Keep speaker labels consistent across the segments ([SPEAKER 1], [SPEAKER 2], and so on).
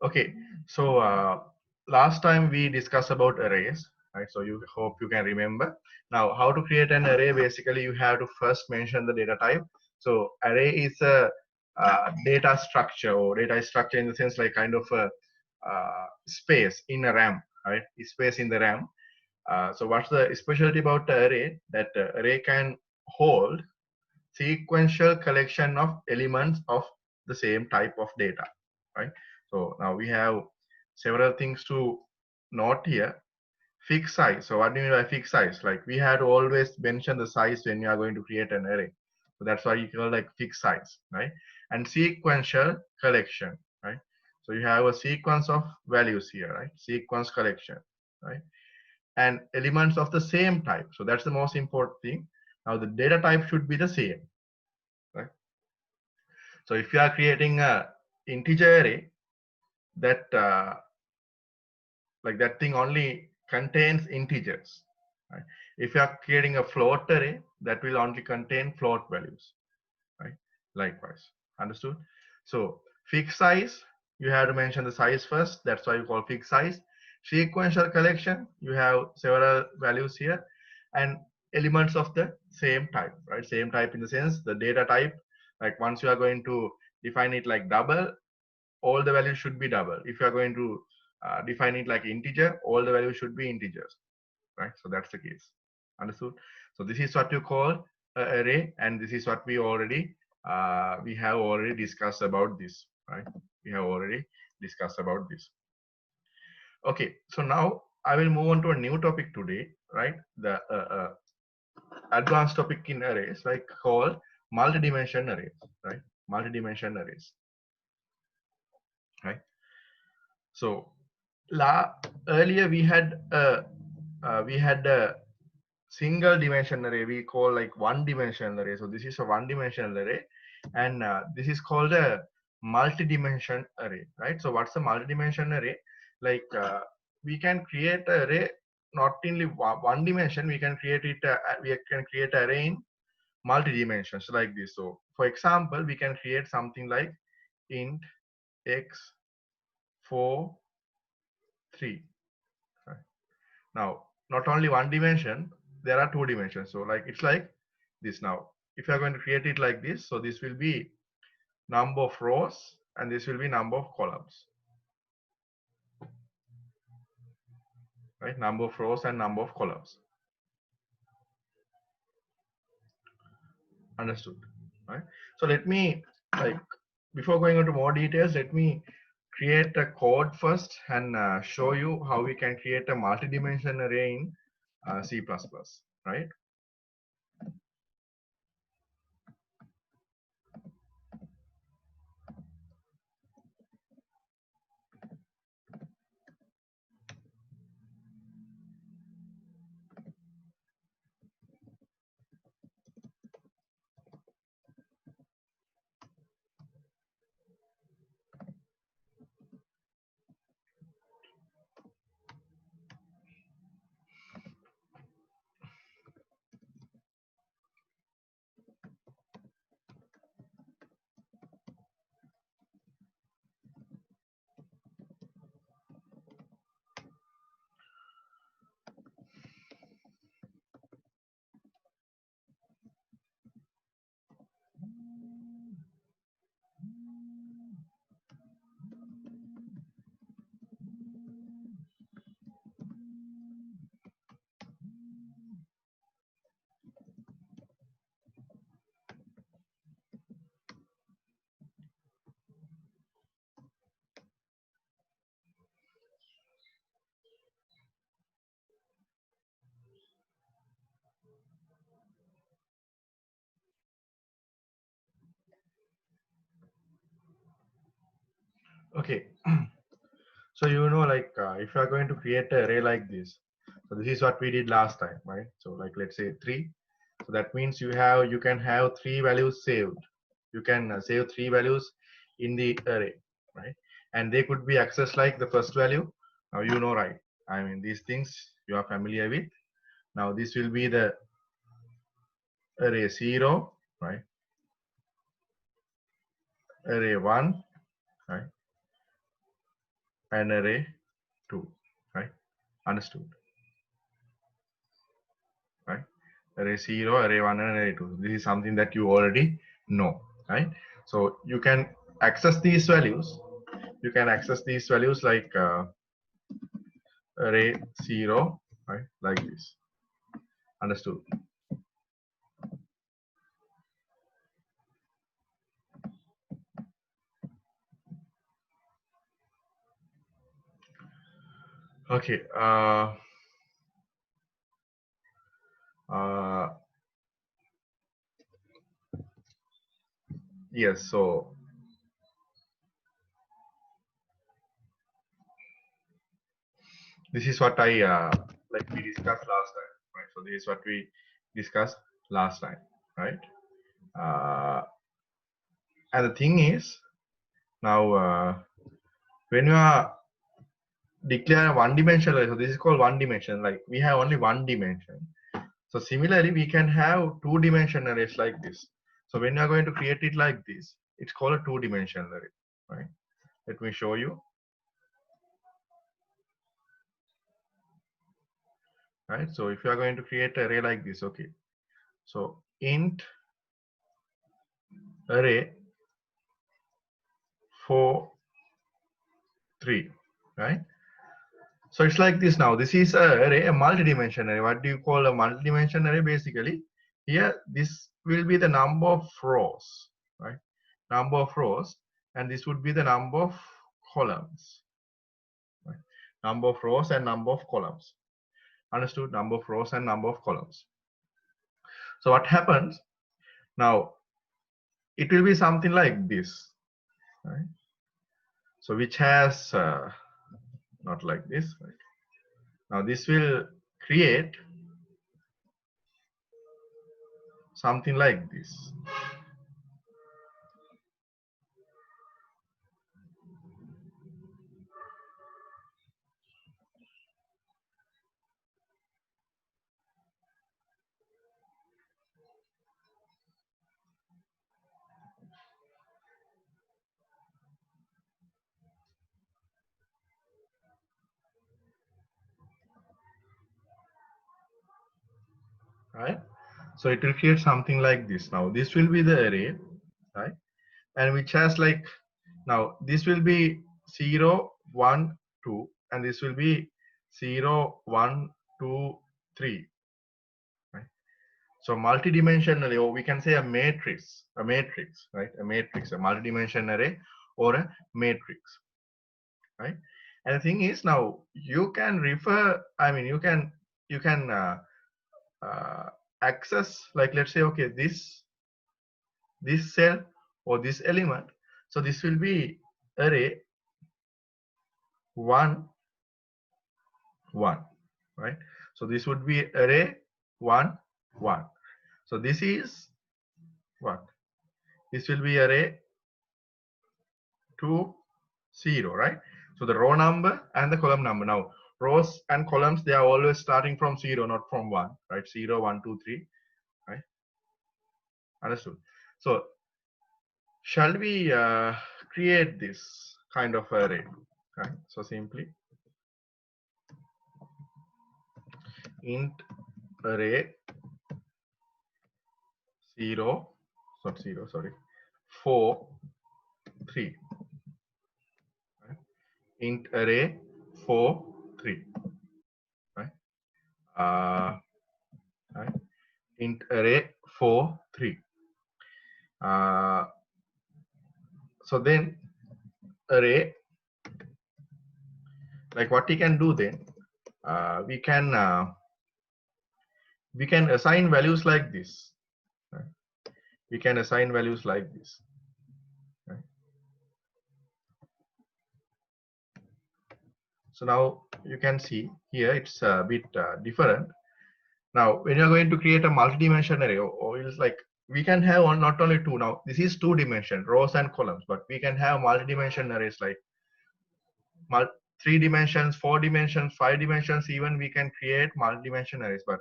[SPEAKER 1] Okay, so last time we discussed about arrays, right? So you hope you can remember. Now, how to create an array? Basically, you have to first mention the data type. So array is a data structure, or data structure in the sense like kind of a space in a RAM, right? Space in the RAM. So what's the specialty about the array? That array can hold sequential collection of elements of the same type of data, right? So now we have several things to note here. Fixed size. So what do you mean by fixed size? Like we had to always mention the size when you are going to create an array. So that's why you call like fixed size, right? And sequential collection, right? So you have a sequence of values here, right? Sequence collection, right? And elements of the same type. So that's the most important thing. Now the data type should be the same, right? So if you are creating a integer array, that like that thing only contains integers, right? If you are creating a float array, that will only contain float values, right? Likewise, understood? So fixed size, you have to mention the size first. That's why you call fixed size. Sequential collection, you have several values here, and elements of the same type, right? Same type in the sense the data type. Like once you are going to define it like double, all the values should be double. If you are going to define it like integer, all the values should be integers, right? So that's the case. Understood? So this is what you call a array, and this is what we have already discussed about this, right? We have already discussed about this. Okay, so now I will move on to a new topic today, right? The advanced topic in arrays, like called multi-dimension arrays, right? Multi-dimension arrays, right? So earlier we had a single dimension array we call like one dimensional array. So this is a one dimensional array, and this is called a multi-dimension array, right? So what's a multi-dimension array? Like we can create an array not in one dimension. We can create it. We can create an array in multi dimensions like this. So for example, we can create something like int x 4 3. Right? Now, not only one dimension, there are two dimensions. So like it's like this now. If you are going to create it like this, so this will be number of rows and this will be number of columns, right? Number of rows and number of columns. Understood, right? So let me like before going into more details, let me create a code first and show you how we can create a multi-dimensional array in C++, right? Okay. So like if you are going to create an array like this, so this is what we did last time, right? So like let's say 3. So that means you can have 3 values saved. You can save 3 values in the array, right? And they could be accessed like the first value. Now right? I mean these things you are familiar with. Now this will be the array 0, right? Array 1, right? and array 2, right? Understood, right? Array 0, array 1, and array 2. This is something that you already know, right? So you can access these values. You can access these values like array 0, right? Like this. Understood. Okay. Uh, yes. So this is what I like we discussed last time, right? So this is what we discussed last time, right? And the thing is now when you are declare a one dimensional array, so this is called one dimension. Like we have only one dimension. So similarly, we can have two dimensional arrays like this. So when you are going to create it like this, it's called a two dimensional array, right? Let me show you. Right, so if you are going to create an array like this, okay, so int array 4 3, right? So it's like this. Now this is a array, a multi-dimensional array. What do you call a multi-dimensional array? Basically here this will be the number of rows, right? Number of rows, and this would be the number of columns, right? Number of rows and number of columns. Understood? Number of rows and number of columns. So what happens now, it will be something like this, right? So which has not like this, right? Now this will create something like this. Right? So it will create something like this. Now this will be the array, right? And which has like, now this will be 0, 1, 2, and this will be 0, 1, 2, 3. Right? So multi-dimensional, or we can say a matrix, right? A matrix, a multi-dimensional array or a matrix, right? And the thing is now you can refer, I mean you can uh, access, like let's say, okay, this cell or this element, so this will be array 1 1, right? So this would be array 1 1. So this is what, this will be array 2 0, right? So the row number and the column number. Now rows and columns, they are always starting from 0, not from 1, right? 0 1 2 3, right? Understood. So shall we create this kind of array, right? So simply int array 0, not 0, sorry, 4 3, right? Int array 4 3, right? Right? Int array 4 3. So then array, like what we can do then, we can assign values like this, right? We can assign values like this, right? So now you can see here it's a bit different. Now when you're going to create a multi-dimensional array, or it's like we can have not only two. Now this is two dimension, rows and columns, but we can have multi-dimensional arrays like 3 dimensions, 4 dimensions, 5 dimensions. Even we can create multi-dimensional arrays, but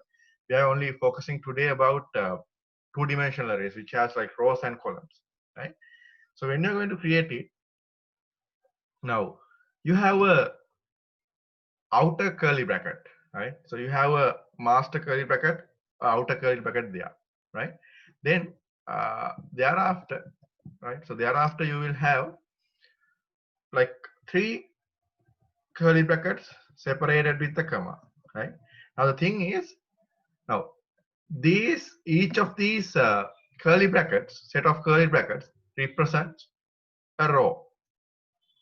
[SPEAKER 1] we are only focusing today about two-dimensional arrays, which has like rows and columns, right? So when you're going to create it, now you have a outer curly bracket, right? So you have a master curly bracket, outer curly bracket there, right? Then thereafter, right? So thereafter you will have like three curly brackets separated with the comma, right? Now the thing is, now these each of these curly brackets, set of curly brackets, represents a row,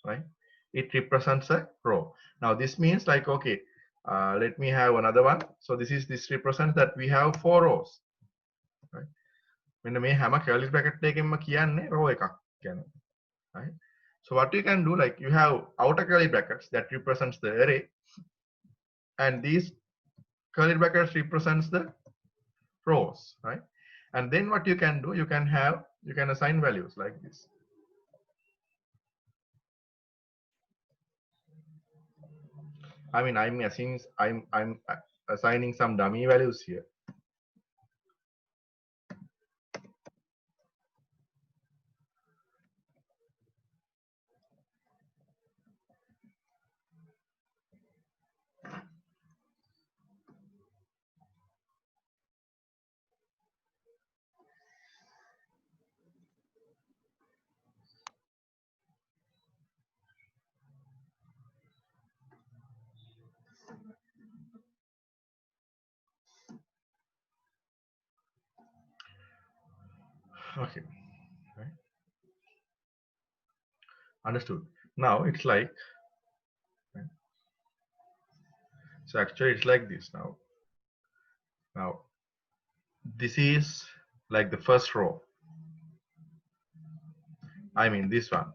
[SPEAKER 1] right? It represents a row. Now this means like, okay, let me have another one. So this represents that we have 4 rows, right? මෙන්න මේ හැම curly bracket එකකින්ම කියන්නේ row එකක් කියන්නේ, right? So what you can do, like you have outer curly brackets that represents the array, and these curly brackets represents the rows, right? And then what you can do, you can assign values like this. I mean, I'm assigning some dummy values here. Okay, right. Understood. Now it's like, right? So actually it's like this now. Now this is like the first row. I mean this one.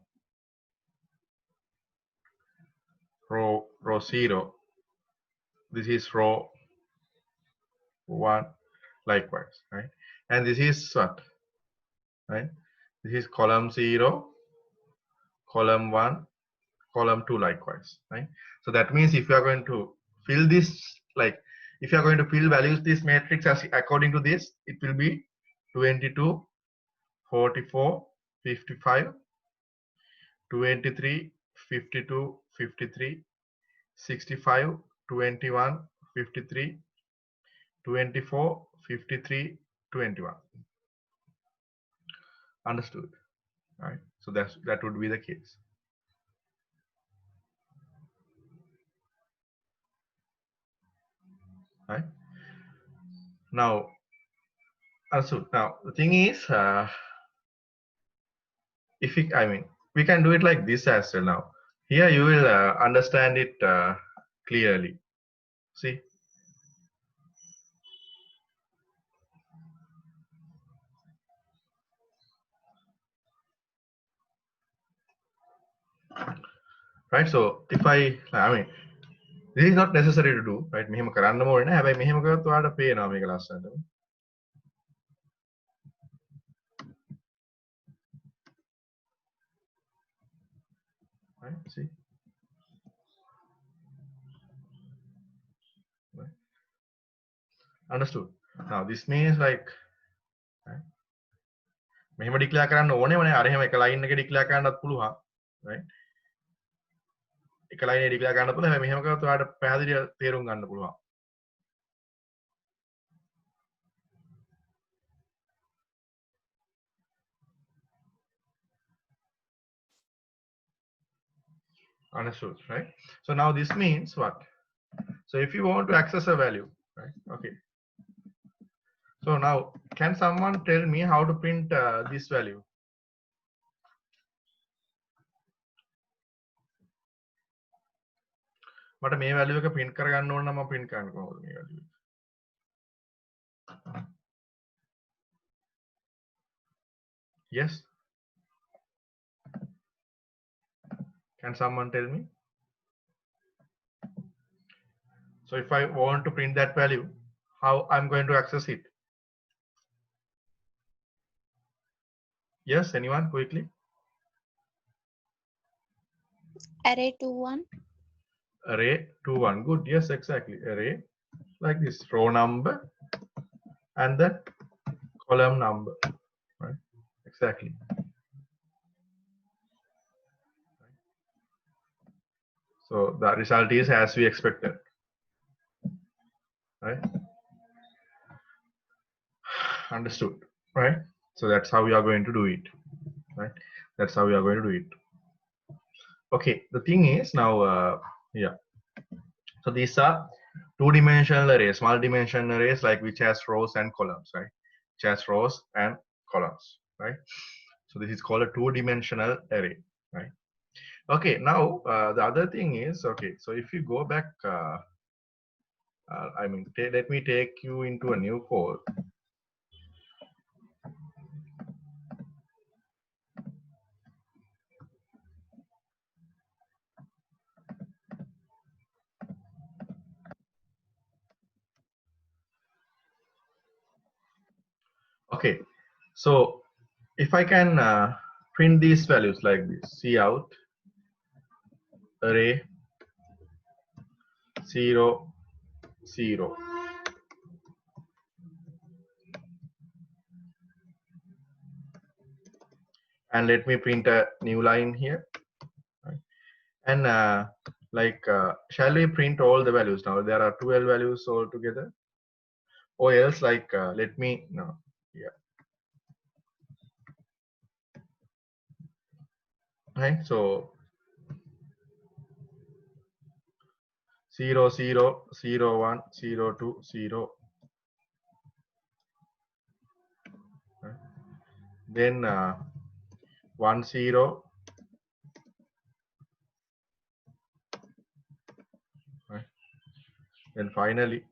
[SPEAKER 1] Row 0. This is row 1, likewise, right? And this is what? Right? This is column 0, column 1, column 2, likewise, right? So that means if you are going to fill this, like if you are going to fill values this matrix as according to this, it will be 22, 44, 55, 23, 52, 53, 65, 21, 53, 24, 53, 21. Understood, right? So that would be the case. Right? Now, understood. Now the thing is, if we, I mean, we can do it like this as well. Now here you will understand it clearly. See, right? So if I mean, this is not necessary to do, right? මෙහෙම කරන්නම ඕනේ නැහැ. හැබැයි මෙහෙම කරොත් ඔයාලට පේනවා මේක ලස්සනට. Right? See? Right? Understood. Now this means like, right? මෙහෙම declare කරන්න ඕනේම නැහැ. අර එහෙම එක line එකේ declare කරන්නත් පුළුවන්. Right? එක line එකේ declare කරන්න පුළුවන්. හැබැයි මෙහෙම කරොත් ඔයාලට පැහැදිලිව තේරුම් ගන්න පුළුවන්. Understood, right? So now this means what? So if you want to access a value, right? Okay. So now, can someone tell me how to print this value? මට මේ value එක print කරගන්න ඕන නම් මම print කරන්න කොහොමද මේ value? Yes. Can someone tell me? So if I want to print that value, how I'm going to access it? Yes, anyone quickly?
[SPEAKER 2] Array 21.
[SPEAKER 1] Array 21. Good. Yes, exactly. Array like this, row number and the column number. Right? Exactly. So the result is as we expected, right? Understood, right? So that's how we are going to do it, right? That's how we are going to do it. Okay, the thing is now, yeah. So these are two-dimensional arrays, multi-dimensional arrays, like which has rows and columns, right? Which has rows and columns, right? So this is called a two-dimensional array, right? Okay, now the other thing is, okay, so if you go back, I mean, let me take you into a new code. Okay, so if I can print these values like this, cout array 0 0, and let me print a new line here, right? And shall we print all the values now? There are 12 values altogether, or else let me no, yeah, right? So 0 0 0 1 0 2 0, right? Then 1 0, right? Then finally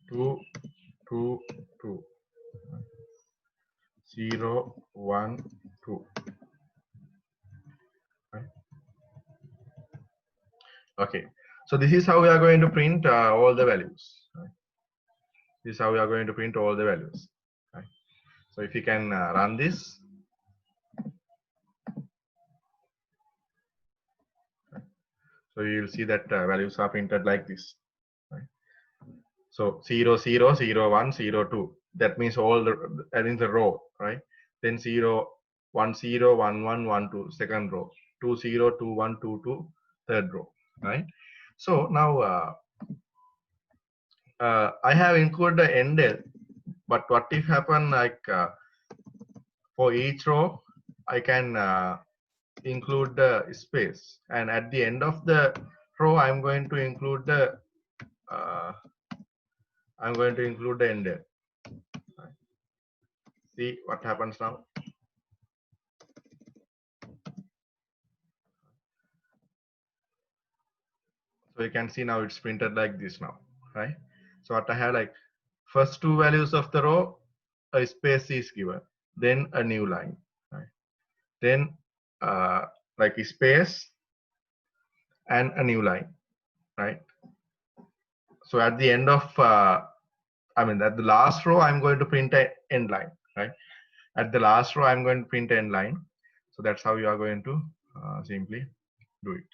[SPEAKER 1] 2 2 2, 0 1 2, right? Okay, so this is how we are going to print all the values, right? This is how we are going to print all the values, right? So if you can run this, right? So you will see that values are printed like this, right? So 0 0 0 1 0 2, that means all that is the row, right? Then 0 1 0 1 1 1 2, second row, 2 0 2 1 2 2, third row, right? So now I have included the endl, but what if happen for each row I can include the space, and at the end of the row I'm going to include the uh, endl. Right? See what happens now. So you can see now it's printed like this now, right? So what I have, like, first two values of the row, a space is given, then a new line, right? Then like a space and a new line, right? So at the end of I mean, at the last row I'm going to print an end line, right? At the last row I'm going to print end line. So that's how you are going to simply do it,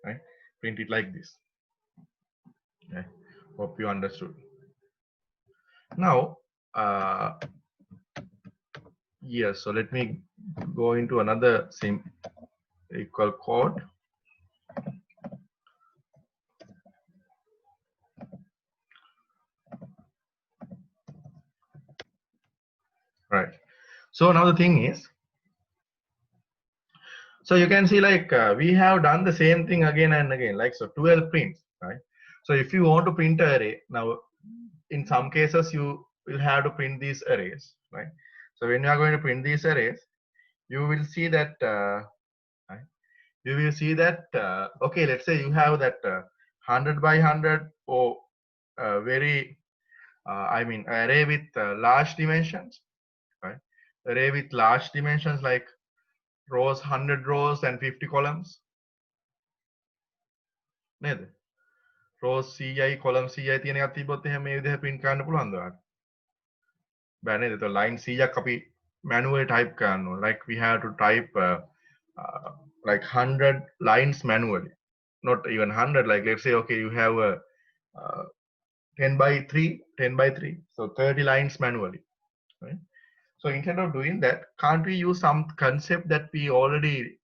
[SPEAKER 1] right? Print it like this. Okay, hope you understood. Now yes, so let me go into another same equal code. Right, so now the thing is, so you can see we have done the same thing again and again, like, so 12 prints, right? So if you want to print an array now, in some cases you will have to print these arrays, right? So when you are going to print these arrays, you will see that right? You will see that okay, let's say you have that 100 by 100 or very I mean array with large dimensions, right? Array with large dimensions, like rows, 100 rows and 50 columns, නේද? rows 100යි column 100යි තියෙන එකක් තිබ්බොත් එහෙනම් මේ විදිහට print කරන්න පුළුවන්ද ඔයාලට? බෑ නේද? ඒතකොට line 100ක් අපි manually type කරන්න ඕන. Like we have to type like 100 lines manually. Not even 100, like let's say, okay, you have a 10 by 3, 10 by 3, so 30 lines manually, right? So instead of doing that, can't we use some concept that we already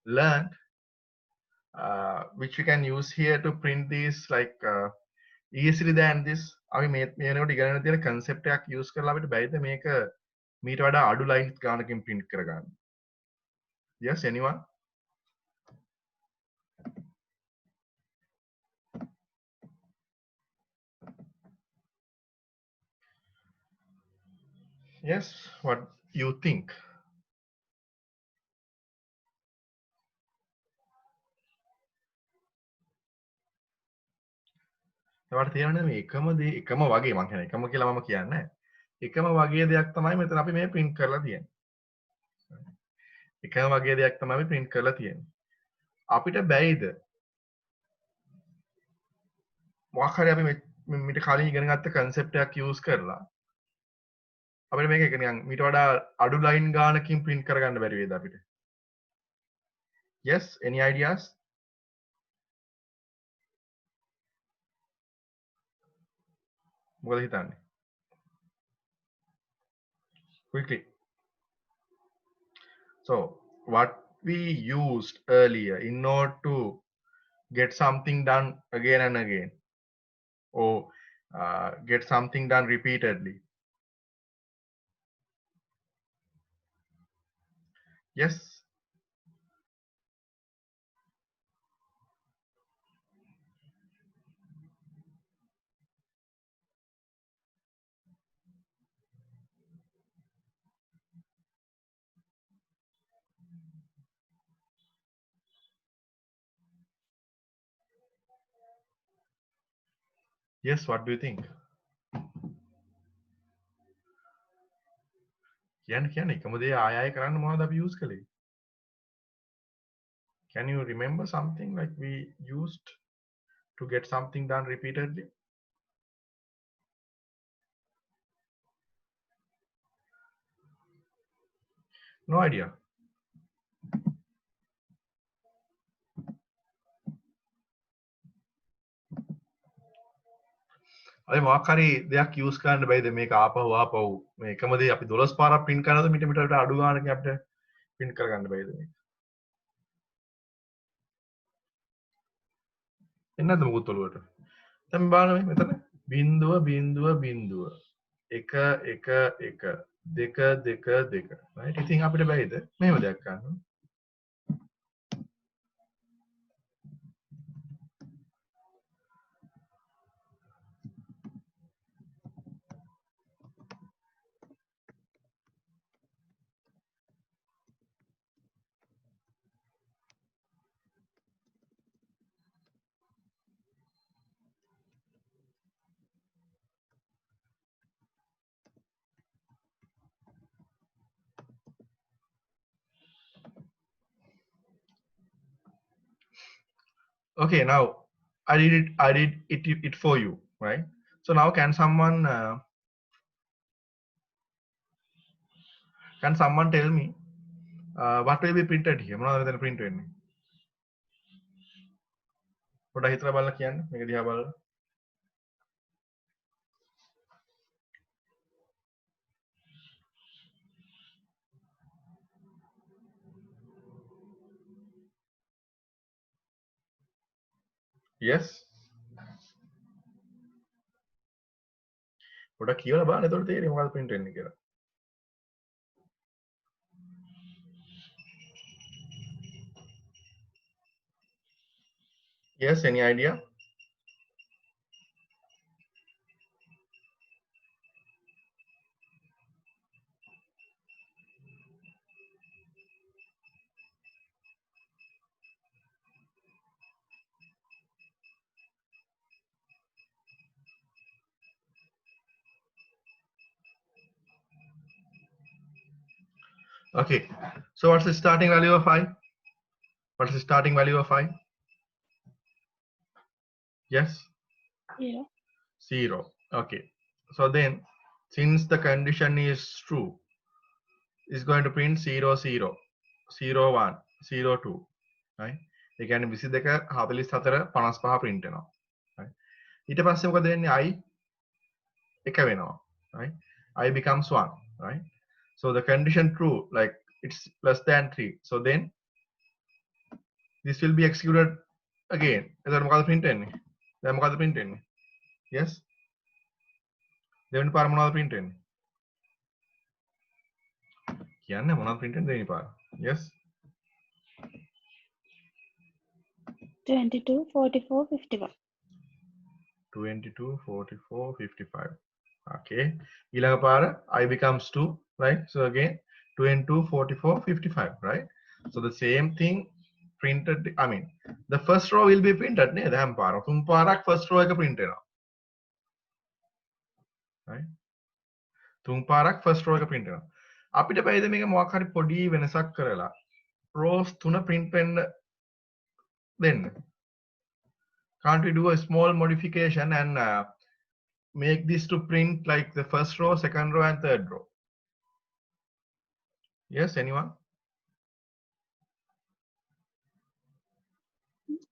[SPEAKER 1] learned, which we can use here to print these like easily than this? අපි මේ වෙනකොට ඉගෙනගෙන තියෙන concept එකක් use කරලා අපිට බැරිද මේක මීට වඩා අඩු lines ගානකින් print කරගන්න? Yes, anyone? Yes, what you think? තවට තියෙනවනේ මේ එකම වගේ මම කියන්නේ එකම කියලා මම කියන්නේ එකම වගේ දෙයක් තමයි මෙතන අපි මේ print කරලා තියෙන්නේ. එකම වගේ දෙයක් තමයි අපි print කරලා තියෙන්නේ. අපිට බැයිද මොකක් හරි අපි මීට කලින් ඉගෙන ගත්ත concept එකක් use කරලා අපිට මේක නිකන් මීට වඩා අඩු line ගානකින් print කරගන්න බැරි වේද අපිට? Yes, any ideas? මොකද හිතන්නේ? Quickly. So what we used earlier in order to get something done again and again, or get something done repeatedly. Yes. Yes, what do you think? කියන්නේ එකම දේ ආය ආය කරන්න මොනවද අපි use කළේ? Can you remember something like we used to get something done repeatedly? No idea. අපි මොකක් හරි දෙයක් use කරන්න බැයිද මේක ආපහු මේ එකම දේ අපි 12 පාරක් print කරනවද මීට මීටරට අඩු ගානකින් අපිට print කරගන්න බැයිද මේක? එන්නේ නැද්ද මොකුත් ඔළුවට? දැන් බලන්න මේ මෙතන බිංදුව බිංදුව බිංදුව 1 1 1 2 2 2 right? ඉතින් අපිට බැයිද මෙහෙම දෙයක් ගන්න? Okay, now I did it for you, right? So now can someone tell me what will be printed here? මොනවද මෙතන print වෙන්නේ? පොඩ්ඩක් හිතලා බලලා කියන්න මේක දිහා බලලා. Yes. පොඩ්ඩක් කියවලා බලන්න එතකොට තේරෙයි මොකක්ද print වෙන්නේ කියලා. Yes, any idea? Okay, so what's the starting value of I? What's the starting value of I? Yes?
[SPEAKER 2] 0.
[SPEAKER 1] 0. Okay, so then since the condition is true, it's going to print 0 0 0 1 0 2, right? ඒ කියන්නේ 22 44 55 print වෙනවා, right? ඊට පස්සේ මොකද වෙන්නේ? I එක වෙනවා, right? I becomes 1, right? So the condition true, like it's less than 3. So then this will be executed again. එතකොට මොකද print වෙන්නේ? දැන් මොකද print වෙන්නේ? Yes. දෙවෙනි පාර මොනවද print වෙන්නේ? කියන්න මොනවද print වෙන්නේ දෙවෙනි පාර? Yes.
[SPEAKER 2] 22, 44, 51.
[SPEAKER 1] 22, 44, 55. Okay. ඊළඟ පාර I becomes 2, right? So again 22, 44, 55, right? So the same thing printed, I mean the first row will be printed නේද හැම පාර. තුන් පාරක් first row එක print වෙනවා. Right? තුන් පාරක් first row එක print වෙනවා. අපිට බැයිද මේක මොකක් හරි පොඩි වෙනසක් කරලා rows 3 print වෙන්න දෙන්න? Can't we do a small modification and make this to print like the first row, second row and third row? Yes, anyone?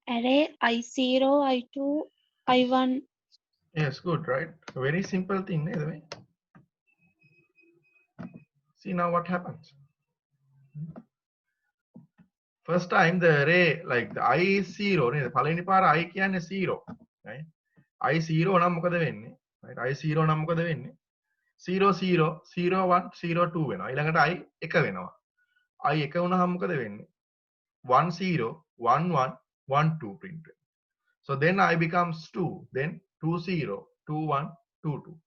[SPEAKER 2] Array I0, I2, I1.
[SPEAKER 1] Yes, good, right? A very simple thing, either way. See now what happens. First time the array, like the I is 0, නේද? පළවෙනි පාර I කියන්නේ 0, right? I 0 නම් මොකද වෙන්නේ? Right? I 0 නම් මොකද වෙන්නේ? 0 0 0 1 0 2 වෙනවා. ඊළඟට I 1 වෙනවා. I 1 වුණාම මොකද වෙන්නේ? 1 0 1 1 1 2 print වෙනවා. So then I becomes 2, then 2 0 2 1 2 2.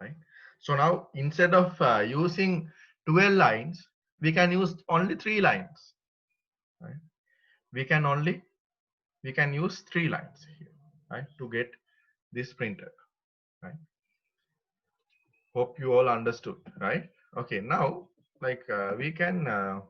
[SPEAKER 1] Right? So now instead of using 12 lines, we can use only 3 lines. Right? We can use 3 lines here, right, to get this printed. Right? Hope you all understood, right? Okay, now like we can yeah.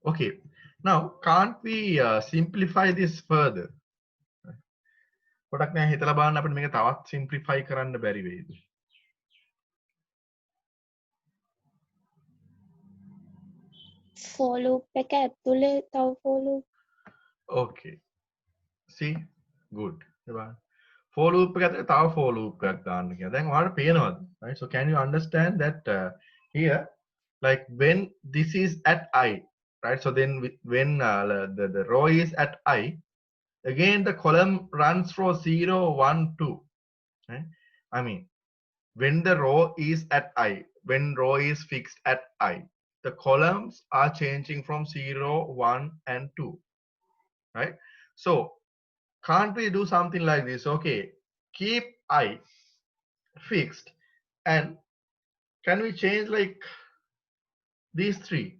[SPEAKER 1] Okay, now can't we simplify this further? පොඩක් නෑ හිතලා බලන්න අපිට මේක තවත් simplify කරන්න බැරි වෙයිද?
[SPEAKER 2] For loop එක ඇතුලේ තව for loop.
[SPEAKER 1] Okay. See, good. For loop එක ඇතුලේ තව for loop එකක් දාන්න කියලා. දැන් ඔයාලට පේනවද? Right? So can you understand that here, like when this is at I, right? So then when the row is at I, again the column runs from 0 1 2, right? I mean when the row is at I, when row is fixed at I, the columns are changing from 0 1 and 2, right? So can't we do something like this? Okay, keep I fixed and can we change like these 3?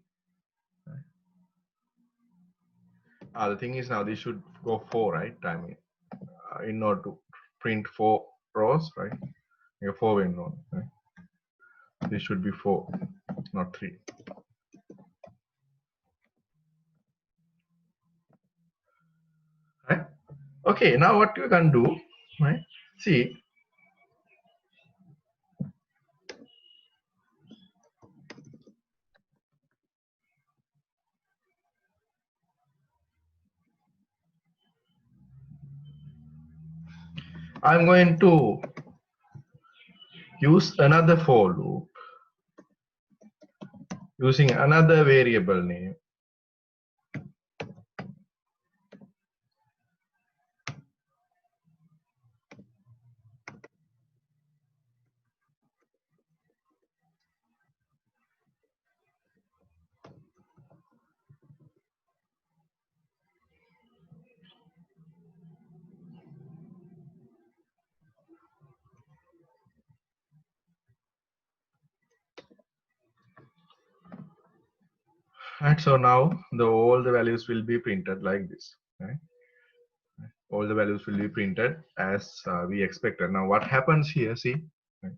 [SPEAKER 1] The thing is now this should go 4, right? I mean in order to print 4 rows, right? 4 window, right? This should be 4, not 3. Right? Okay, now what you can do, right? See, I'm going to use another for loop using another variable name. Right, so now all the values will be printed like this, right? All the values will be printed as we expected. Now what happens here, see, right?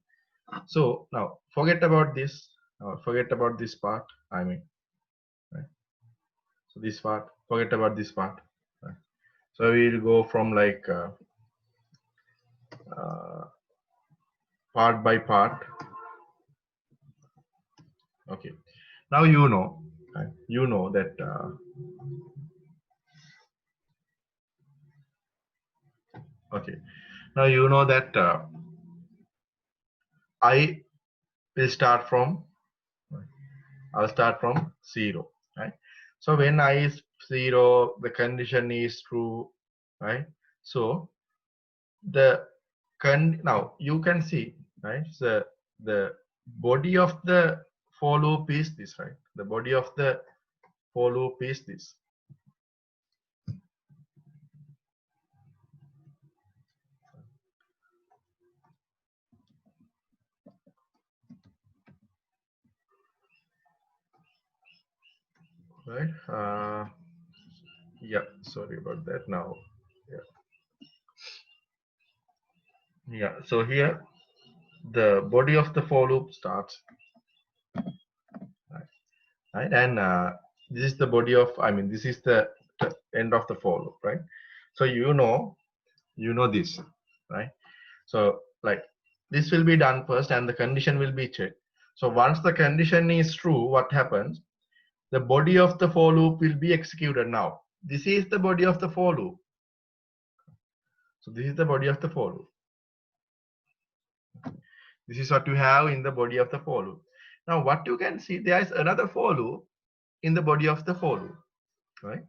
[SPEAKER 1] So now forget about this, forget about this part, I mean, right? So this part, forget about this part, right? So we'll go from like part by part, Okay. Now you know, right? You know that okay. Now you know that I will start from I'll start from 0, right? So when I is 0, the condition is true, right? So the now you can see, right? So the body of the for loop is this, right? The body of the for loop is this, right? Yeah, sorry about that. Now, yeah, yeah. So here the body of the for loop starts, right? Right, and this is the body of. I mean, this is the end of the for loop, right? So you know this, right? So like this will be done first and the condition will be checked. So once the condition is true, what happens? The body of the for loop will be executed now. This is the body of the for loop. So this is the body of the for loop. This is what you have in the body of the for loop. Now what you can see, there is another for loop in the body of the for loop, right?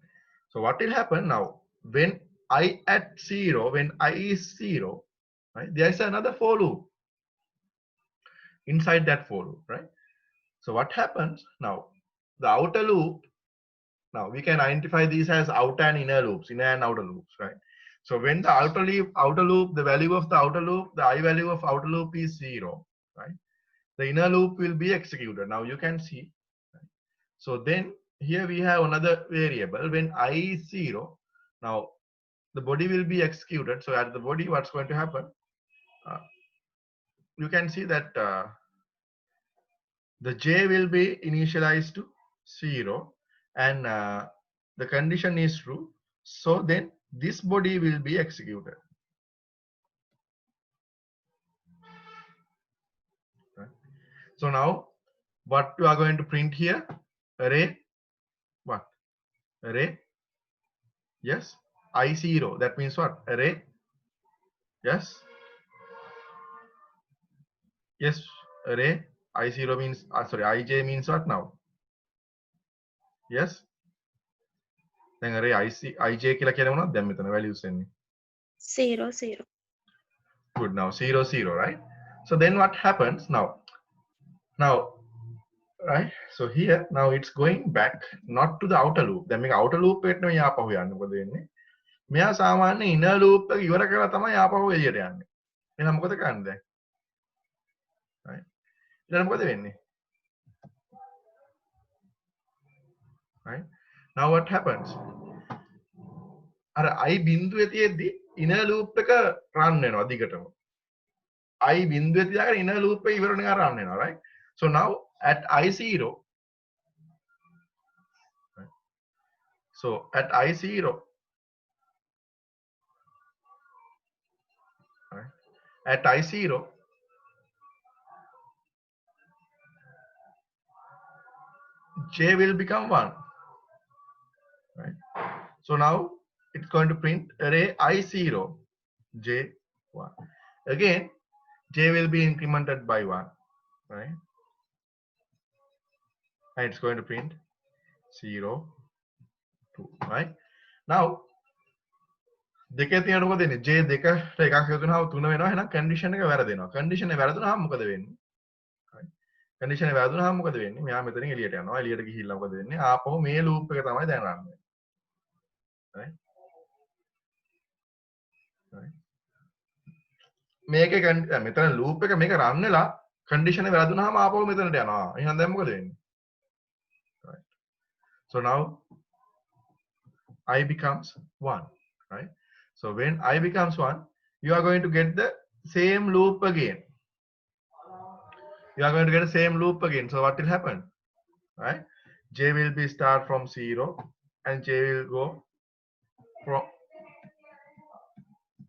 [SPEAKER 1] So what will happen now? When I at 0, when I is 0, right? There is another for loop inside that for loop, right? So what happens now? The outer loop, now we can identify these as outer and inner loops, inner and outer loops, right? So when the outer loop, the value of the outer loop, the I value of outer loop is 0, right? The inner loop will be executed. Now you can see. Right? So then here we have another variable. When I is 0, now the body will be executed. So at the body, what's going to happen? Uh, you can see that the j will be initialized to 0 and the condition is true. So then this body will be executed. Right? So now what you are going to print here? Array what? Array yes I0. That means what? Array yes yes array I0 means sorry ij means what now? Yes. දැන් array ij කියලා කියන මොනවද දැන් මෙතන values එන්නේ?
[SPEAKER 2] 0 0.
[SPEAKER 1] Good. Now 0 0, right? So then what happens now right? So here now it's going back not to the outer loop. දැන් මේක outer loop එකට නෙමෙයි ආපහු යන්නේ. මොකද වෙන්නේ? මෙයා සාමාන්‍ය inner loop එක ඉවර කරලා තමයි ආපහු එළියට යන්නේ. එහෙනම් මොකද කරන්නේ දැන්? right? ඊළඟ මොකද වෙන්නේ? right? Now what happens? අර I බිඳුවේ තියෙද්දි inner loop එක run වෙනවා දිගටම. I බිඳුවේ තියාගෙන inner loop එක ඉවර වෙනකන් run වෙනවා, right? So now at I0, right? So at I0, right? At I0, j will become 1, right? So now it's going to print array I0 j1. Again, j will be incremented by 1, right? And it's going to print 0 2, right? Now දෙකේ තියෙනකොට මොකද වෙන්නේ? j දෙකට එකක් හදුනහම 3 වෙනවා. එහෙනම් condition එක වැරදෙනවා. condition එක වැරදුනහම මොකද වෙන්නේ? right? condition එක වැරදුනහම මොකද වෙන්නේ? මෙයා මෙතනින් එළියට යනවා. එළියට ගිහිල්ලා මොකද වෙන්නේ? ආපහු මේ loop එක තමයි දැන් run වෙන්නේ. right? right? මේකේ මෙතන loop එක මේක run වෙලා condition එක වැරදුනහම ආපහු මෙතනට යනවා. එහෙනම් දැන් මොකද වෙන්නේ? right? So now I becomes 1, right? So when I becomes 1, you are going to get the same loop again. You are going to get the same loop again. So what will happen? Right? J will be start from 0 and J will go from,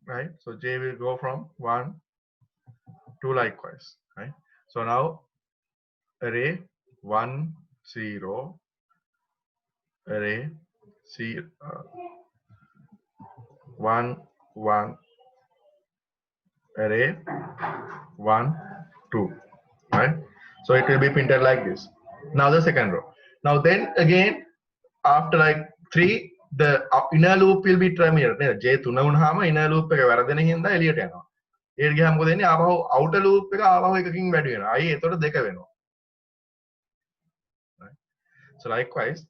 [SPEAKER 1] right? So J will go from 1 to likewise, right? So now array 1 0 array 1 1 array 1 2, right? So it will be printed like this. Now the second row. Now then again after like 3 the inner loop will be terminated නේද? j 3 වුණාම inner loop එක වැරදෙන හින්දා එළියට යනවා. ඒකට ගියාම මොකද වෙන්නේ? ආපහු outer loop එක ආපහු එකකින් වැඩි වෙනවා. අයි එතකොට දෙක වෙනවා. Right? So likewise,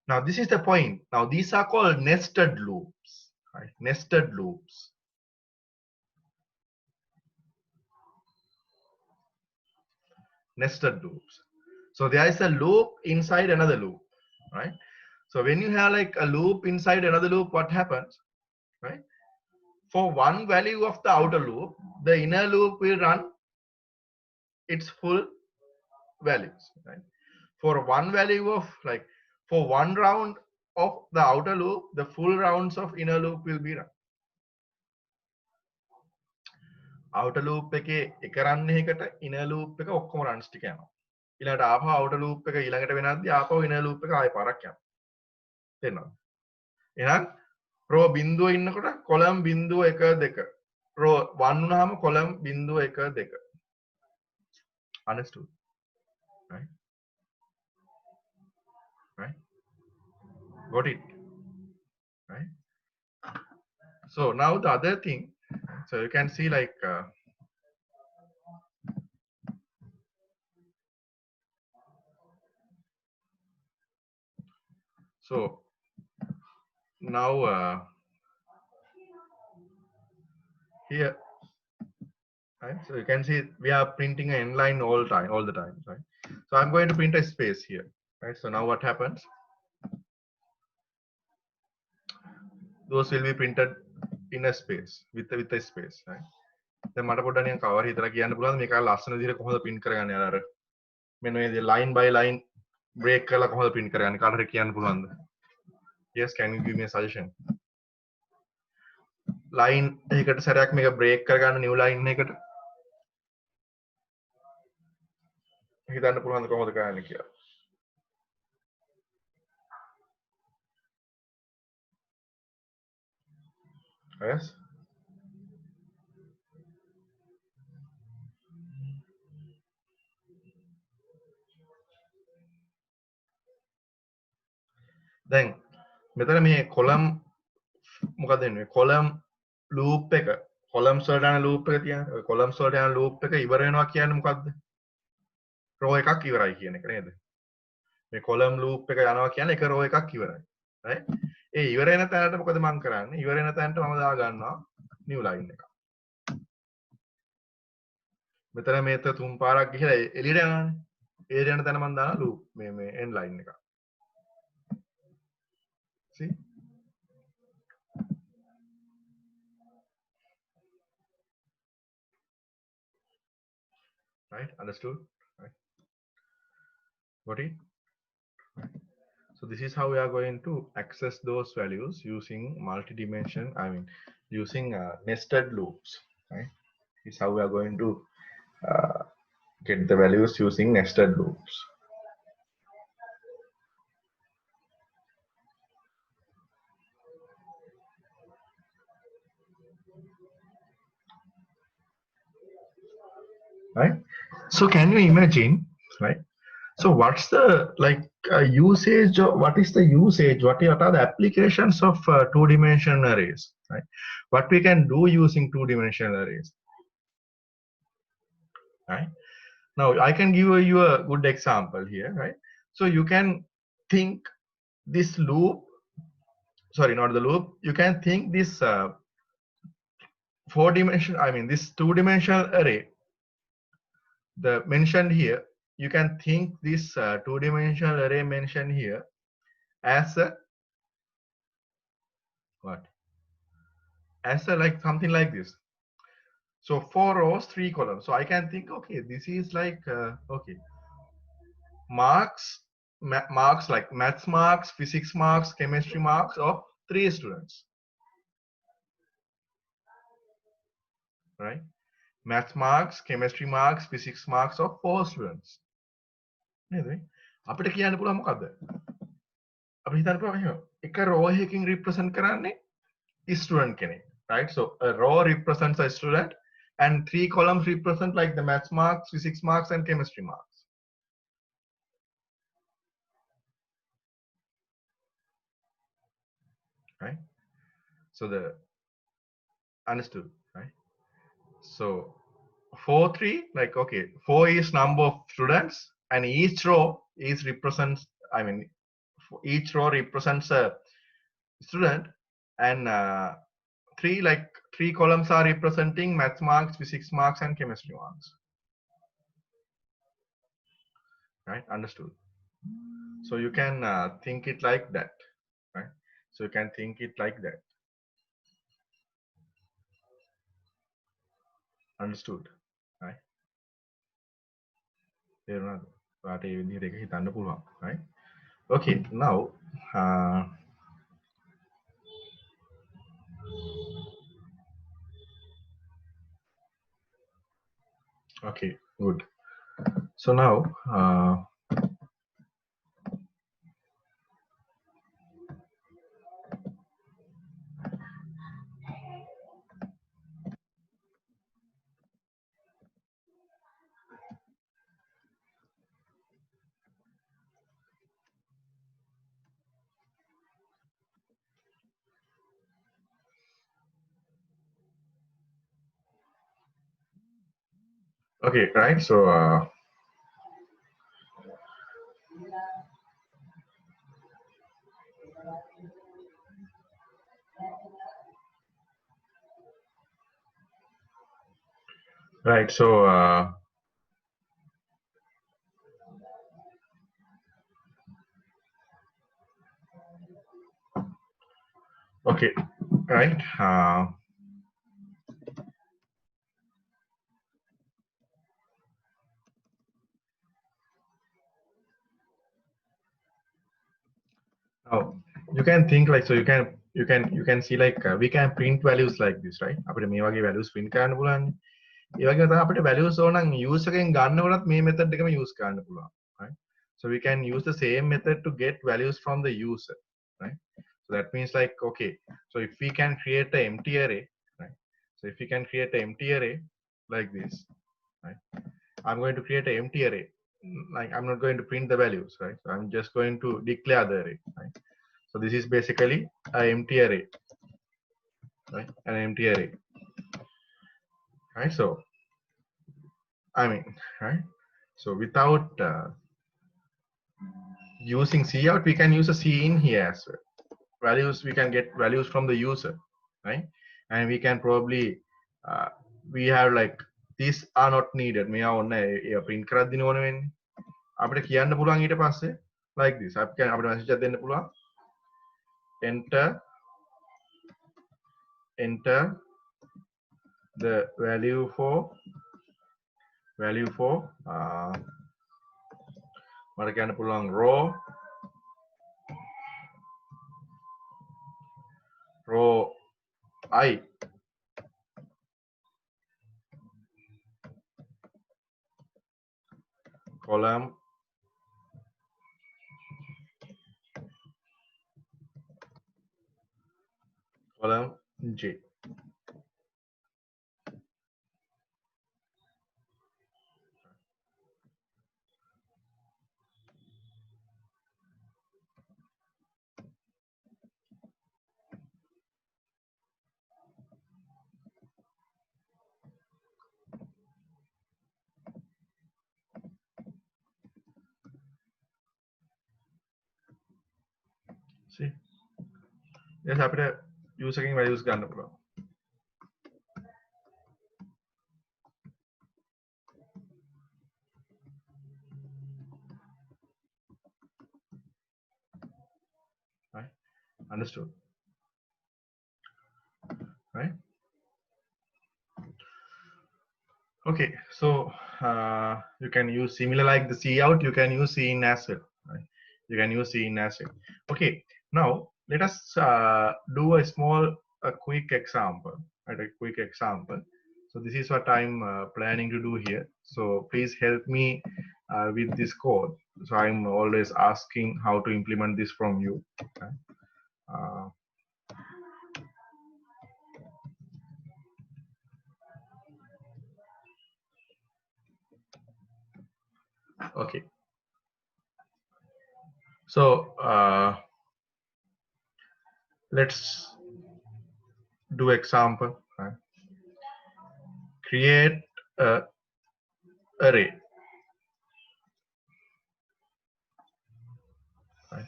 [SPEAKER 1] now this is the point. Now these are called nested loops. Right? Nested loops. Nested loops. So there is a loop inside another loop, right? So when you have like a loop inside another loop, what happens, right? For one value of the outer loop, the inner loop will run its full values, right? For one value of like, for one round of the outer loop, the full rounds of inner loop will be run. outer loop එකේ එක run එකකට inner loop එක ඔක්කොම runs ටික යනවා. ඊළඟට ආපහු outer loop එක ඊළඟට වෙනද්දී ආපහු inner loop එක ආයෙ පාරක් යනවා. තේරෙනවද? එහෙනම් row බිඳුව ඉන්නකොට column බිඳුව 1 2. row 1 වුණාම column බිඳුව 1 2. Understood? Right? Right? Got it? Right? So now the other thing, so you can see like so now here, right? So you can see we are printing an inline all the time, right? So I'm going to print a space here, right? So now what happens? Those will be printed in a space with a space, right? දැන් මට පොඩ්ඩක් නිකන් cover හිතලා කියන්න පුළුවන් මේක ලස්සන විදිහට කොහොමද print කරගන්නේ අර මෙන්න මේ line by line break කරලා කොහොමද print කරගන්නේ කාට හරි කියන්න පුළුවන්ද? Yes, can you give me a suggestion? line එකකට සැරයක් මේක break කරගන්න new line එකකට හිතන්න පුළුවන්ද කොහොමද කරන්නේ කියලා? Yes? දැන් මෙතන මේ column මොකද වෙන්නේ? column loop එක columns වලට යන loop එක තියෙනවා. ඔය columns වලට යන loop එක ඉවර වෙනවා කියන්නේ මොකද්ද? row එකක් ඉවරයි කියන එක නේද? මේ column loop එක යනවා කියන්නේ එක row එකක් ඉවරයි. right? ඒ ඉවර වෙන තැනට මොකද මම කරන්නේ? ඉවර වෙන තැනට මම දා ගන්නවා new line එකක්. මෙතන මේක තුන් පාරක් ගිහලා එළියට යනවානේ. එළියට යන තැන මම දානවා loop මේ end line එකක්. See? Right? Understood? Right? Got it? Right. So this is how we are going to access those values using multi-dimension, using nested loops, right? This is how we are going to get the values using nested loops. Right? So can you imagine, right? So what's the like usage, or what is the usage, what are the applications of two-dimensional arrays, right? What we can do using two-dimensional arrays, right? Now I can give you a good example here, right? So you can think this loop, sorry, not the loop, you can think this this two-dimensional array, the mentioned here, you can think this two-dimensional array mentioned here as a what? As a like something like this. So 4 rows, 3 columns. So I can think, okay, this is like okay, marks like maths marks, physics marks, chemistry marks of 3 students, right? Maths marks, chemistry marks, physics marks of 4 students. නේද මේ? අපිට කියන්න පුළුවන් මොකද්ද? අපි හිතන්න පුළුවන් එහෙම එක row එකකින් represent කරන්නේ student කෙනෙක්, right? So a row represents a student and 3 columns represent like the maths marks, physics marks and chemistry marks, right? So the understood, right? So 4 3 like okay, 4 is number of students and each row is represents, I mean each row represents a student, and 3 like 3 columns are representing maths marks, physics marks and chemistry marks, right? Understood. So you can think it like that, right? So you can think it like that. Understood, right? තේරුණාද? ඔයාට ඒ විදිහට එක හිතන්න පුළුවන්, right? Okay, now uh, okay, good. So now okay, right? So right, so okay, right? Now you can think like, so you can see like we can print values like this, right? අපිට මේ වගේ values print කරන්න පුළුවන්. ඒ වගේම තමයි අපිට values ඕන නම් user එකෙන් ගන්නකොටත් මේ method එකම use කරන්න පුළුවන්, right? So we can use the same method to get values from the user, right? So that means like okay, so if we can create an empty array, right? So if we can create an empty array like this, right? I'm going to create an empty array. Like I'm not going to print the values, right? So I'm just going to declare the array, right? So this is basically an empty array, right? An empty array, right? So I mean, right? So without using cout, we can use a cin here as well. Values, we can get values from the user, right? And we can probably we have like these are not needed. මෙයා ඔන්න print කරද්දී ඕන වෙන්නේ. අපිට කියන්න පුළුවන් ඊට පස්සේ like this. අපිට message එකක් දෙන්න පුළුවන්. Enter the value for මට කියන්න පුළුවන් row I, column J. See? Yes, අපිට user එකෙන් values ගන්න පුළුවන්. Right? Understood? Right? Okay, so you can use similar like the cout, you can use cin as well, right? You can use cin as well. Okay, now let us do a small quick example, right? A quick example. So this is what I'm planning to do here. So please help me with this code. So I'm always asking how to implement this from you. Uh, okay. So let's do example. Create a array. Right?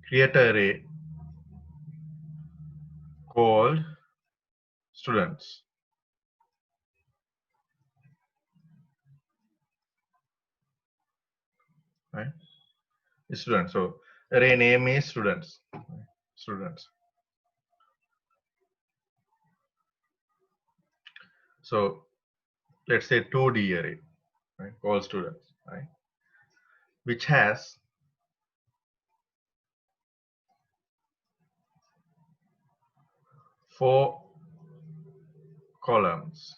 [SPEAKER 1] Create an array called students. Right? Students. So array name is students. Right? Students. So let's say 2D array, right? Called students, right? Which has 4 columns.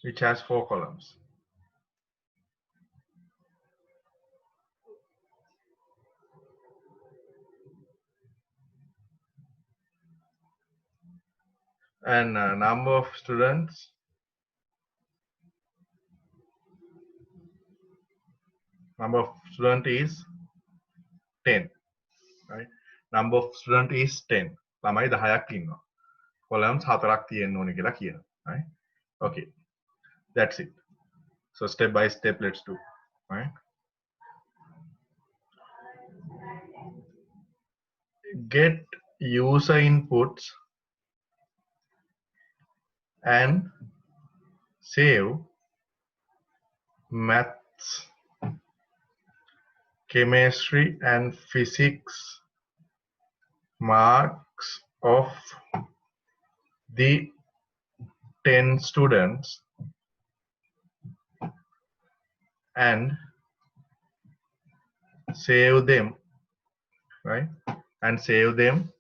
[SPEAKER 1] Which has 4 columns. And number of students, is 10, right? Number of student is 10. ළමයි 10ක් ඉන්නවා. columns 4ක් තියෙන්න ඕනේ කියලා කියනවා, right? Okay, that's it. So step by step, let's do, right? Get user inputs and save maths, chemistry and physics marks of the 10 students and save them, right? And save them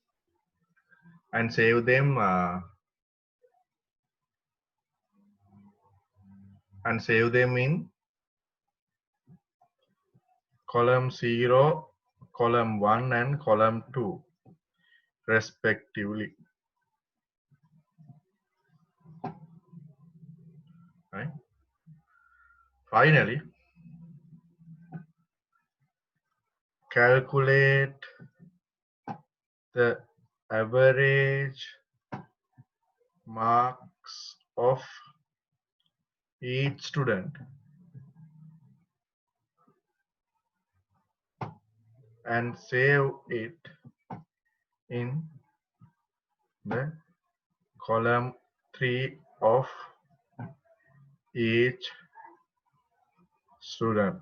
[SPEAKER 1] in column 0, column 1 and column 2 respectively, right? Finally, calculate the average marks of each student and save it in the column 3 of each student.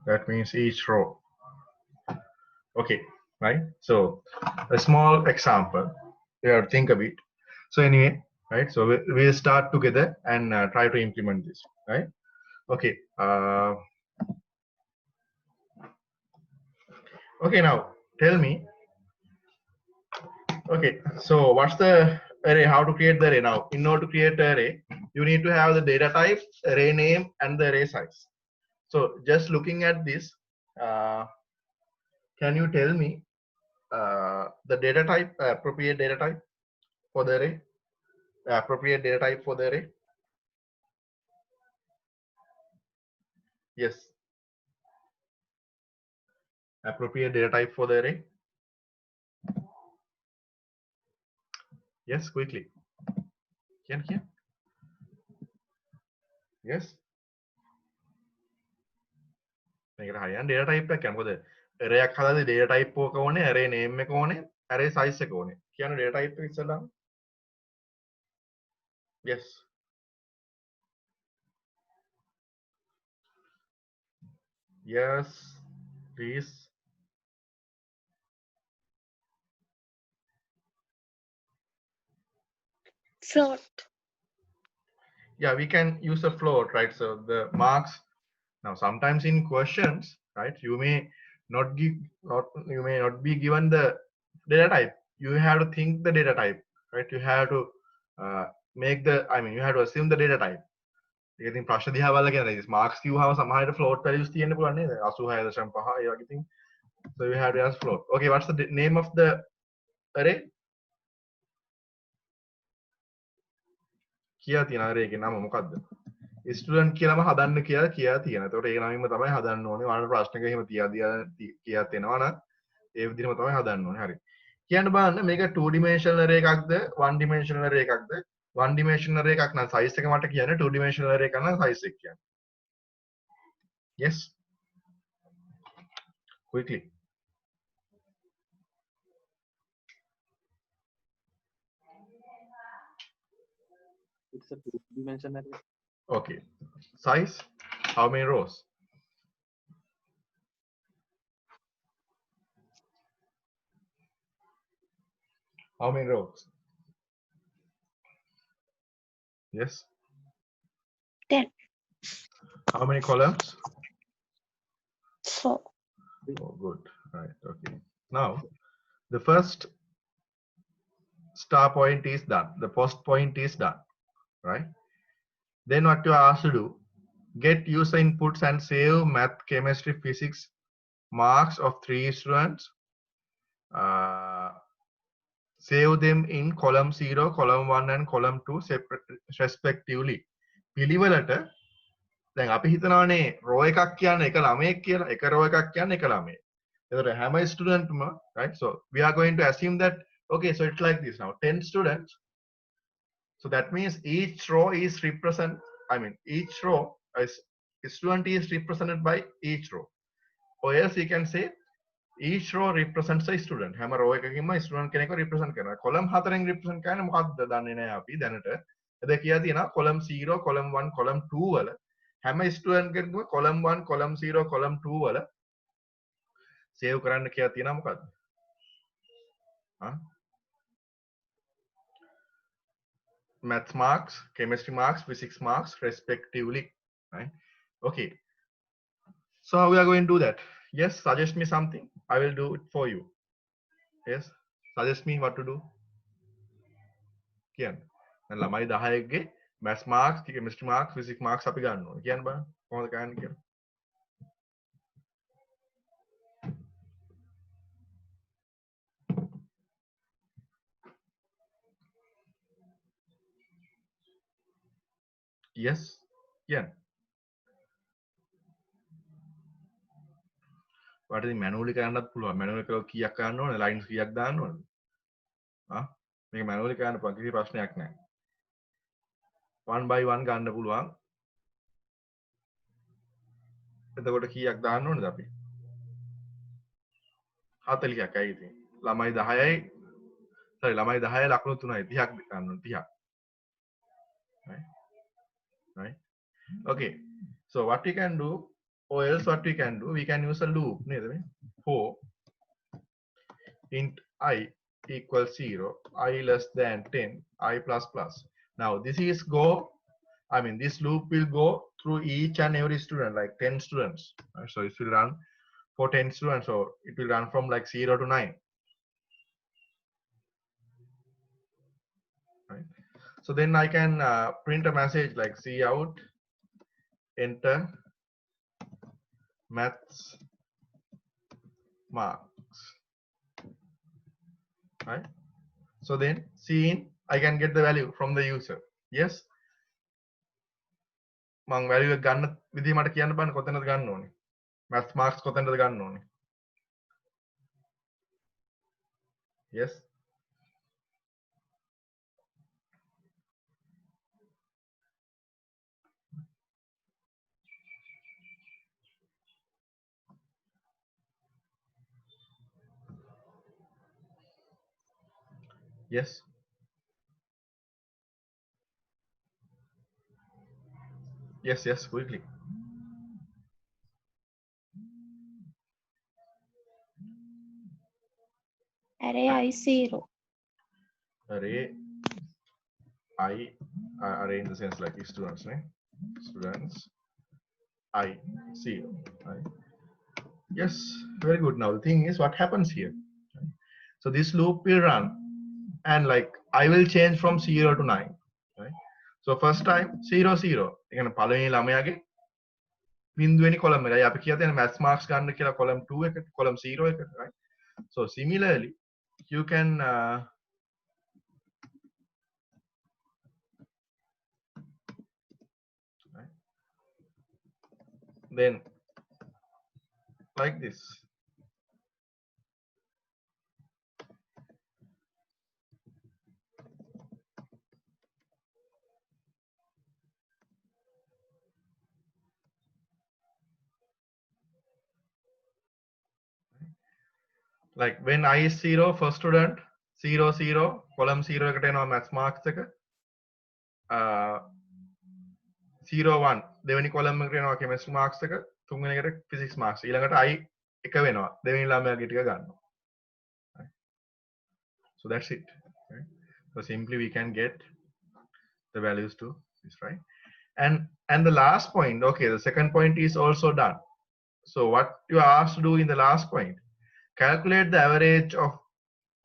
[SPEAKER 1] That means each row. Okay, right? So a small example, you have to think of it. So anyway, right? So we'll start together and try to implement this, right? Okay. Okay, now tell me. Okay, so what's the array? How to create the array? Now, in order to create the array, you need to have the data type, array name, and the array size. So just looking at this, can you tell me the data type, appropriate data type for the array? Appropriate data type for the array? Yes. Appropriate data type for the array? Yes, quickly. Can you? Yes. මේකට හරියන data type එකක් යන මොකද array එකක් හදාදී data type එක ඕනේ, array name එක ඕනේ, array size එක ඕනේ. කියන data type එක ඉස්සෙල්ලාම. Yes. Yes, please.
[SPEAKER 2] Float.
[SPEAKER 1] Yeah, we can use a float, right? So the marks. Now, sometimes in questions, right, you may not be given the data type. you have to think the data type, right? You have to make the, I mean, you have to assume the data type. ඉතින් ප්‍රශ්න දිහා බලලා කියන්නේ Marx කිව්වම සමහරට float values තියෙන්න පුළුවන් නේද 86.5 ඒ වගේ thing. So you have to ask float. Okay, what's the name of the array? කියලා තියෙන array එකේ නම මොකද්ද? ස්ටුඩන්ට් කියලාම හදන්න කියලා තියෙනවා. ඒතකොට ඒ නමින්ම තමයි හදන්න ඕනේ. ඔයාලට ප්‍රශ්නක එහෙම කියලා තේනවා නම් ඒ විදිහම තමයි හදන්න ඕනේ. හරි. කියන්න බලන්න මේක 2 dimensional array එකක්ද 1 dimensional array එකක්ද? 1 dimensional array එකක් නම් size එක මට කියන්නේ 2 dimensional array එකක් නම් size එක කියන්නේ. Yes. Quickly.
[SPEAKER 3] It's a two-dimensional array.
[SPEAKER 1] Okay. Size? How many rows? How many rows? Yes.
[SPEAKER 2] 10.
[SPEAKER 1] How many columns?
[SPEAKER 2] 4.
[SPEAKER 1] Oh, good. Right. Okay. Now, the first star point is done. The post point is done. Right. Then what you are asked to do, get user inputs and save math, chemistry, physics marks of 3 students. Save them in column 0, column 1 and column 2 separate respectively. පිළිවෙලට දැන් අපි හිතනවානේ row එකක් කියන්නේ එක ළමයෙක් කියලා, එක row එකක් කියන්නේ එක ළමයෙක්. එතකොට හැම ස්ටුඩන්ට්ම, right? So we are going to assume that okay, so it's like this now, 10 students. So that means each row is each row is student is represented by each row. Or else you can say each row represents a student. හැම row එකකින්ම student කෙනෙක්ව represent කරනවා. column 4න් represent කරන්නේ මොකක්ද දන්නේ නැහැ අපි දැනට. එද කියලා තියෙනවා column 0, column 1, column 2 වල හැම student කෙනෙක්ම column 1, column 0, column 2 වල save කරන්න කියලා තියෙනවා මොකද්ද? Maths marks, chemistry marks, physics marks respectively, right? Okay. So how we are going to do that? Yes, suggest me something. I will do it for you. Yes, suggest me what to do. කියන්න. දැන් ළමයි 10ගේ maths marks, chemistry marks, physics marks අපි ගන්න ඕනේ. කියන්න බලන්න කොහොමද ගන්න කියලා. Yes, කියන්න. වට ඉතින් manually කරන්නත් පුළුවන්. manually කරලා කීයක් ගන්න ඕනේ? lines කීයක් දාන්න ඕනද? මේක manually කරන්න පුළුවන් කිසි ප්‍රශ්නයක් නැහැ. 1 by 1 ගන්න පුළුවන්. එතකොට කීයක් දාන්න ඕනද අපි? 40ක් ඇයි ඉතින්. ළමයි 10යි ළමයි 10යි ලකුණු 3යි 30ක් ගන්න ඕනේ 30ක්. Right? Okay. So what we can do, or else what we can do, we can use a loop නේද මේ? For int I equals 0, I less than 10, I plus plus. Now this is this loop will go through each and every student, like 10 students. Right? So it will run for 10 students, so it will run from like 0 to 9. Right? So then I can print a message like cout enter maths marks. Right? So then cin I can get the value from the user. Yes. මං value එක ගන්න විදිහ මට කියන්න බෑ කොතනද ගන්න ඕනේ. maths marks කොතනද ගන්න ඕනේ. Yes. Yes. Yes, quickly.
[SPEAKER 2] Array I0.
[SPEAKER 1] Array in the sense like students, right? Students I0. Right? Yes, very good. Now the thing is what happens here. Right? So this loop will run, and like I will change from 0 to 9, right? So first time 0 0. එකන පළවෙනි ළමයාගේ බිඳුවෙනි column එකයි අපි කියලා තියෙන maths marks ගන්න කියලා column 2 එකට column 0 එකට, right? So similarly you can right? Then like this. Like when I is 0, first student 0 0 column 0 එකට එනවා maths marks එක 0 1 දෙවෙනි column එකට එනවා chemistry marks එක තුන්වෙනි එකට physics marks ඊළඟට I එක වෙනවා දෙවෙනි ළමයාගේ ටික ගන්නවා. So that's it, right? So simply we can get the values to this, right? And the last point, okay, the second point is also done. So what you are asked to do in the last point, calculate the average of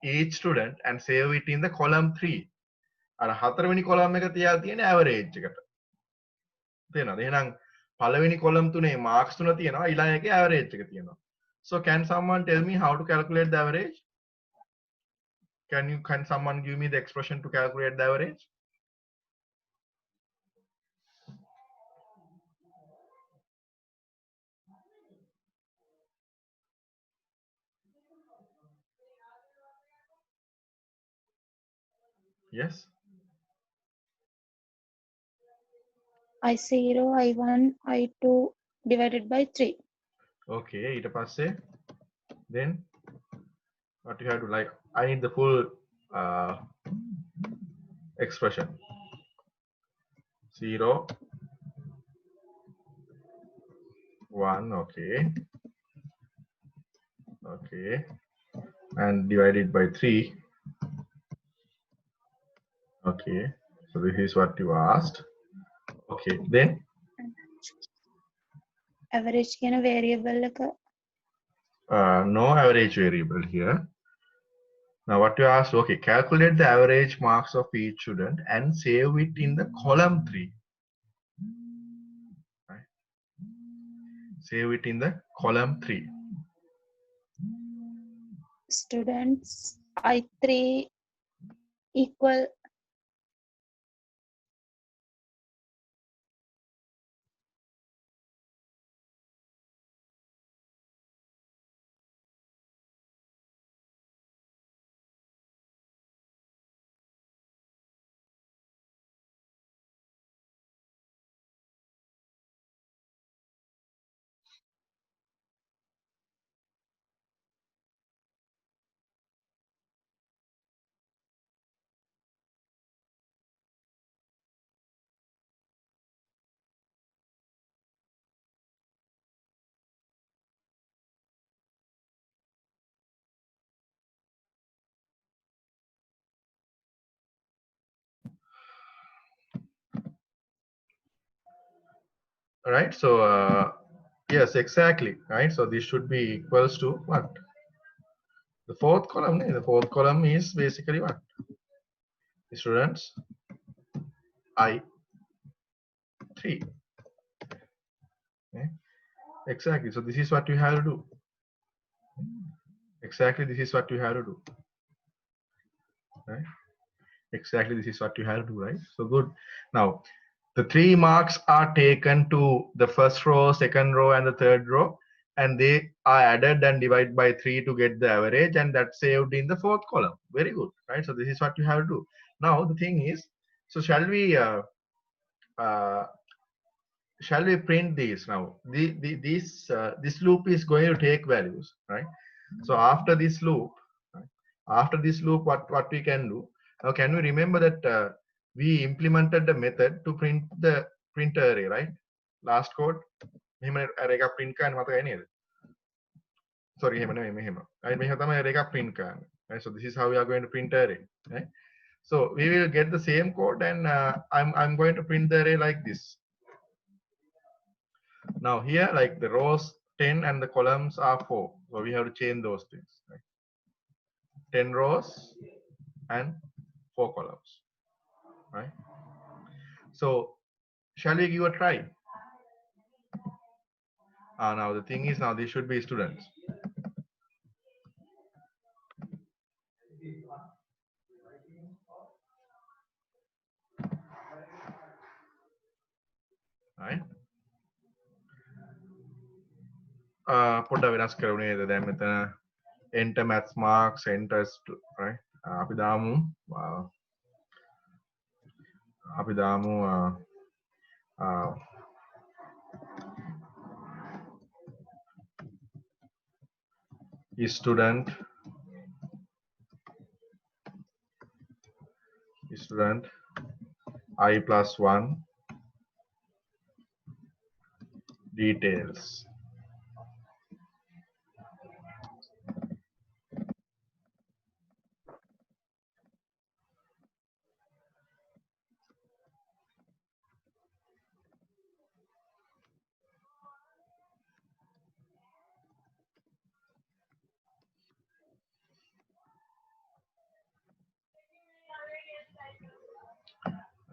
[SPEAKER 1] each student and save it in the column 3. අර හතරවෙනි column එක තියලා තියෙන average එකට. තේරෙනවද? එහෙනම් පළවෙනි column තුනේ marks තුන තියෙනවා ඊළඟ එකේ average එක තියෙනවා. So can someone tell me how to calculate the average? Can someone give me the expression to calculate the average? Yes.
[SPEAKER 2] I0, I1, I2 divided by 3.
[SPEAKER 1] Okay, ඊට පස්සේ then what you have to, like, I need the full expression. 0 1, okay, okay, and divided by 3. Okay, so this is what you asked. Okay, then
[SPEAKER 2] Average කියන variable එක
[SPEAKER 1] no average variable here. Now what you asked, okay, calculate the average marks of each student and save it in the column 3. Right? Save it in the column 3.
[SPEAKER 2] students I3 equal
[SPEAKER 1] Right, so yes, exactly, right? So this should be equals to what? The fourth column. The fourth column is basically what? The students I3. Okay. Exactly, so this is what you have to do. Exactly, this is what you have to do. Right? Exactly, this is what you have to do, right? So good. Now the 3 marks are taken to the first row, second row, and the third row, and they are added and divided by 3 to get the average, and that's saved in the fourth column. Very good, right? So this is what you have to do. Now the thing is, so shall we print these now? This loop is going to take values, right? So after this loop, what we can do now? Can we remember that we implemented the method to print the print array, right? Last code. array එක print කරන්න මතකයි නේද? Sorry, එහෙම නෙමෙයි මෙහෙම. right? මෙහෙම තමයි array එක print කරන්නේ. Right? So this is how we are going to print array, right? So we will get the same code, and I'm going to print the array like this. Now here, like the rows 10 and the columns are 4, so we have to change those things, right? 10 rows and 4 columns, right? So shall we give a try? Now the thing is, now these should be students. Right? පොඩ්ඩක් වෙනස් කරුණේ දැන් මෙතන enter maths marks enter right? අපි දාමු student I plus 1 details.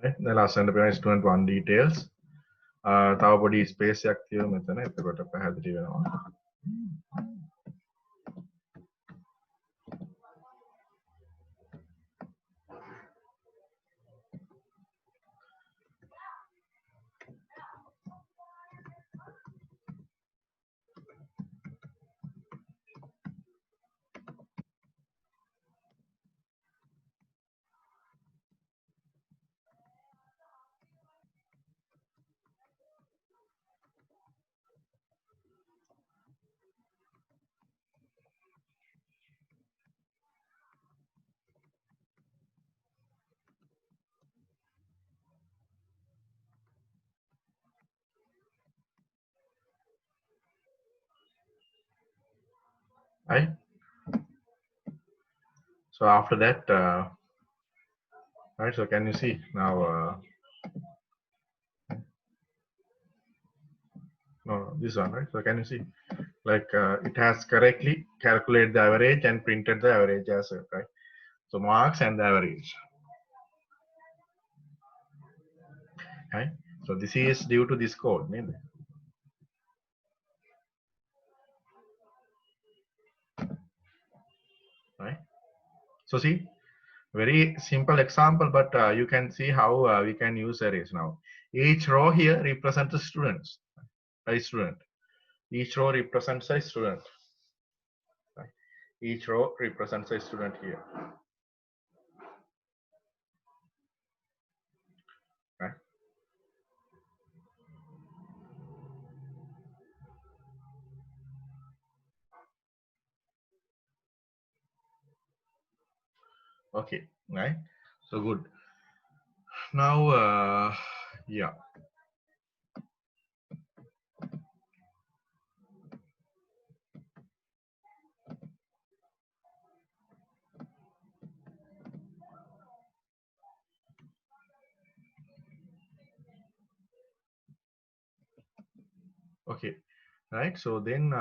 [SPEAKER 1] Right? The last and the student 1 details. තව පොඩි space එකක් තියෙනවා මෙතන. එතකොට පැහැදිලි වෙනවා. Right? So after that, right? So can you see now? No, this one, right? So can you see, like it has correctly calculated the average and printed the average as well, right? So marks and the average, right? So this is due to this code, mainly. Right? So see, very simple example, but you can see how we can use arrays now. Each row here represents the students, a student. Each row represents a student. Right? Each row represents a student here. Right? Okay, right? So good. Now, yeah. Okay, right? So then,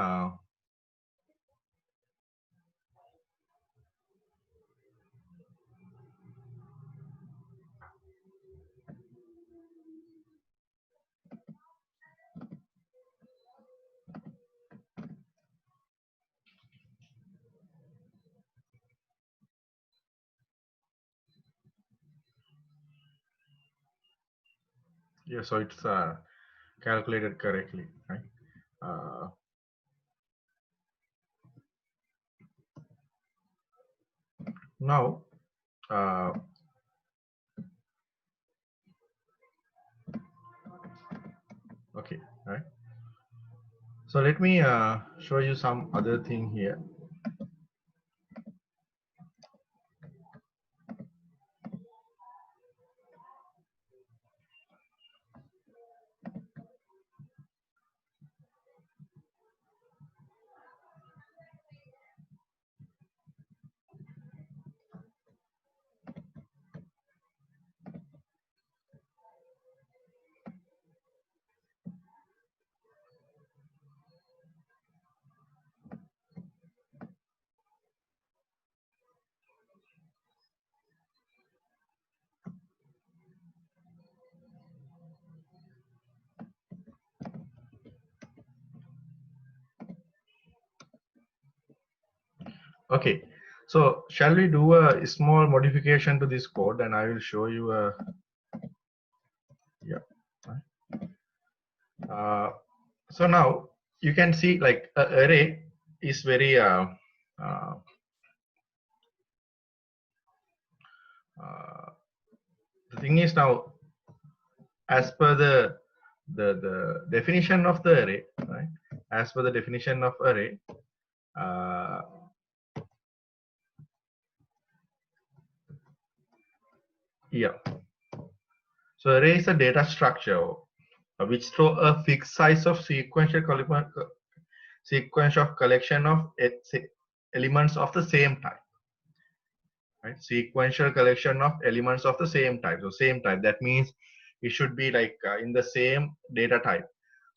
[SPEAKER 1] yeah, so it's calculated correctly, right? Now, okay, right? So let me show you some other thing here. Okay, so shall we do a small modification to this code, and I will show you a, yeah. So now you can see like a array is very uh, the thing is now, as per the definition of the array, right? As per the definition of array, uh, yeah. So array is a data structure which throw a fixed size of sequence of collection of elements of the same type. Right? Sequential collection of elements of the same type. So same type, that means it should be like in the same data type.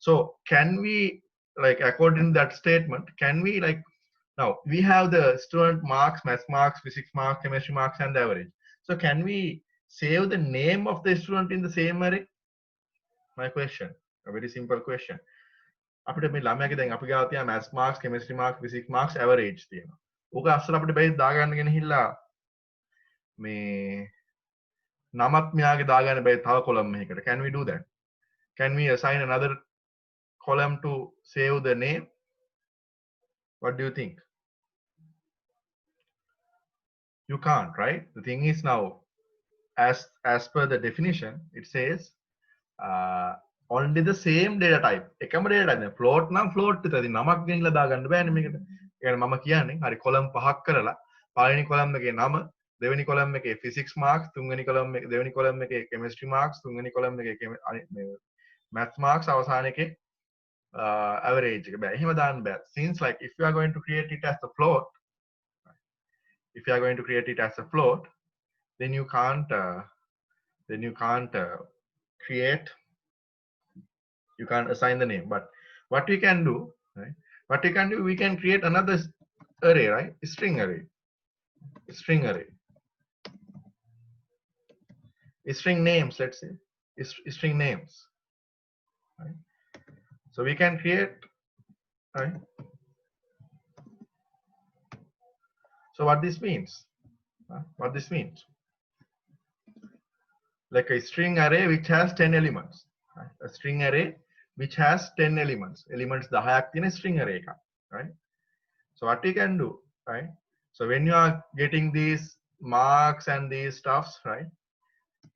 [SPEAKER 1] So can we, like according to that statement, can we like, now we have the student marks, math marks, physics marks, chemistry marks, and the average. So can we save the name of the student in the same array? My question, a very simple question. අපිට මේ ළමයාගේ දැන් අපි ගාව තියෙන maths marks, chemistry marks, physics marks, average තියෙනවා. ඕක අස්සල අපිට බැරි දාගන්න ගෙනහිල්ලා මේ නමත් මෙයාගේ දාගන්න බැරි තව column එකකට. Can we do that? Can we assign another column to save the name? What do you think? You can't, right? The thing is now, as per the definition, it says only the same data type. එකම data type. Float නම් float විතරයි. නමක් ගෙනලා දාගන්න බෑනේ මේකට. ඒ කියන්නේ මම කියන්නේ හරි column පහක් කරලා පළවෙනි column එකේ නම, දෙවෙනි column එකේ physics marks, තුන්වෙනි column එකේ දෙවෙනි column එකේ chemistry marks, තුන්වෙනි column එකේ math marks, අවසාන එකේ average එක බෑ. එහෙම දාන්න බෑ. Since like if you are going to create it as a float, then you can't create, you can't assign the name. But what we can do, right? What we can do, we can create another array, right? String array, string names, let's say, string names, right? So we can create, right? So what this means, like a string array which has 10 elements, right? A string array which has 10 elements 10ක් තියෙන string array එකක්, right? So what we can do, right? So when you are getting these marks and these stuffs, right,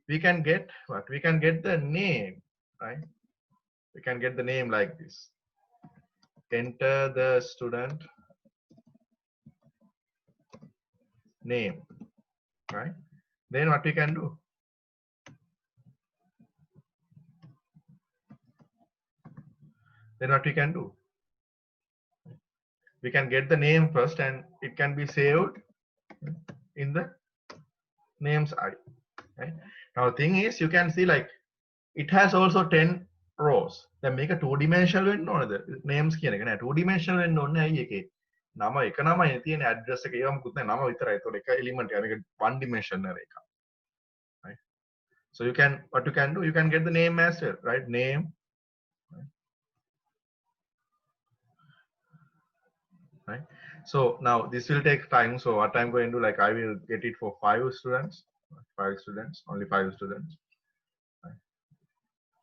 [SPEAKER 1] we can get what? We can get the name, right? We can get the name like this. Enter the student name, right? Then what we can do? We can get the name first, and it can be saved in the names I, right? Now the thing is, you can see like it has also 10 rows. Then make a 2-dimensional වෙන්න ඕනද names කියන එක? නෑ 2-dimensional වෙන්න ඕනේ ඇයි ඒකේ? නම එක නමයි තියෙන address එක ඒවා මුකුත් නෑ, නම විතරයි. ඒතකොට එක element එක මේක 1-dimensional එකක්, right? So you can, what you can do, you can get the name as well, right? Name, right? So now this will take time. So what I'm going to do, like I will get it for 5 students, only 5 students, right?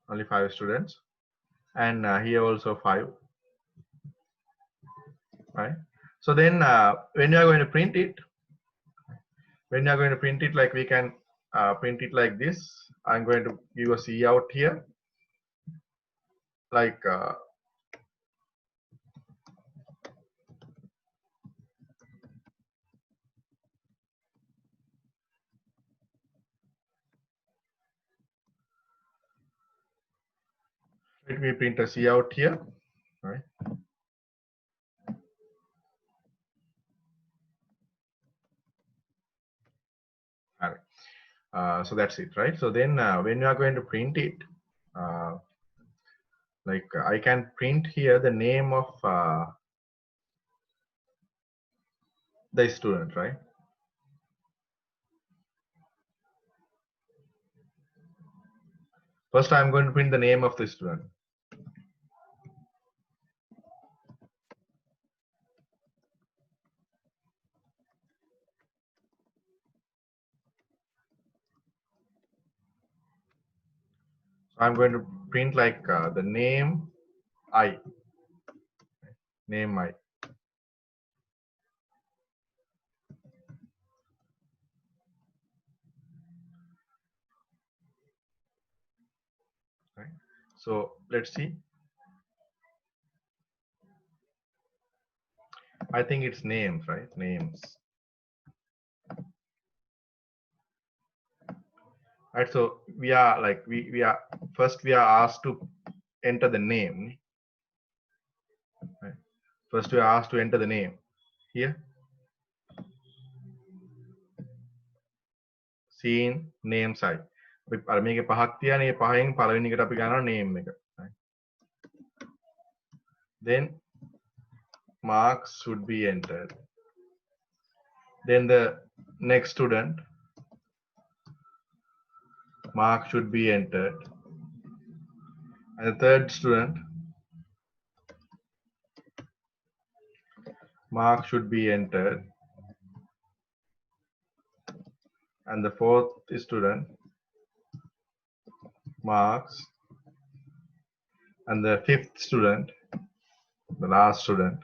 [SPEAKER 1] Only 5 students, and here also 5, right? So then when you are going to print it, like we can print it like this. I'm going to give a C out here, like let me print a C out here, right? All right. So that's it, right? So then when you are going to print it, like I can print here the name of the student, right? First I'm going to print the name of the student. I'm going to print like the name I, name I. Right. So let's see. I think it's names, right? Names. Right. So we are like we are first we are asked to enter the name. Right. First we are asked to enter the name here. Scene name site. අපි අර මේකේ පහක් තියානේ මේ පහෙන් පළවෙනි එකට අපි ගන්නවා name එක. Right. Then marks should be entered. Then the next student mark should be entered. And the third student mark should be entered. And the fourth student marks. And the fifth student, the last student,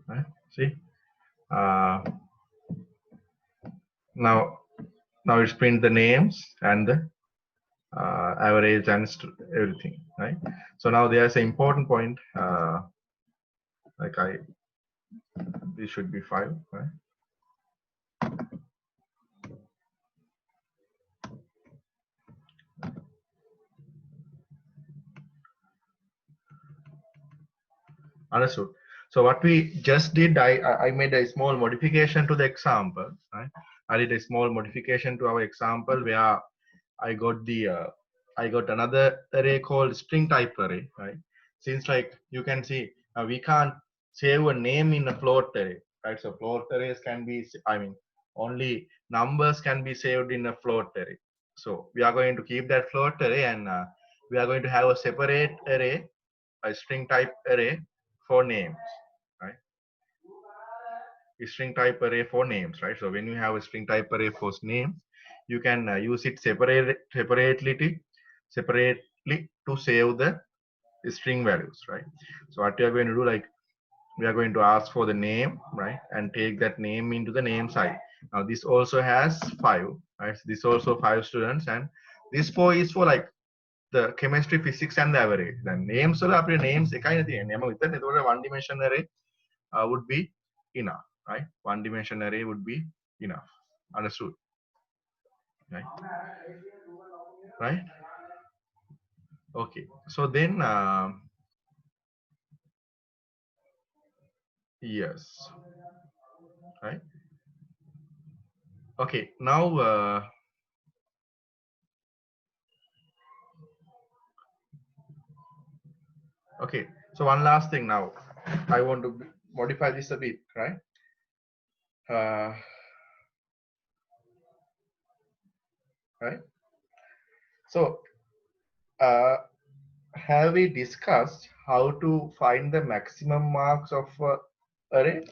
[SPEAKER 1] right? See, now it's print the names and the average and everything, right? So now there's an important point. Like this should be 5, right? Understood. So what we just did, I made a small modification to the example, right? I did a small modification to our example where I got the I got another array called string type array, right? Since like you can see, we can't save a name in a float array, right? So float arrays can be, I mean, only numbers can be saved in a float array. So we are going to keep that float array, and we are going to have a separate array, a string type array for names, right? A string type array for names, right? So when you have a string type array for names, you can use it separately to save the string values, right? So what we are going to do, like we are going to ask for the name, right, and take that name into the name side. Now this also has 5, right? This also 5 students, and this 4 is for like the chemistry, physics, and the average. Then names වල අපේ names එකයි තියෙන්නේ. යම විතරනේ. ඒතකොට one dimension array would be enough, right? One dimension array would be enough. Understood? Right? Right? Okay. So then, yes. Right? Okay. Now, okay. So one last thing now. I want to modify this a bit, right? Right? So, have we discussed how to find the maximum marks of array?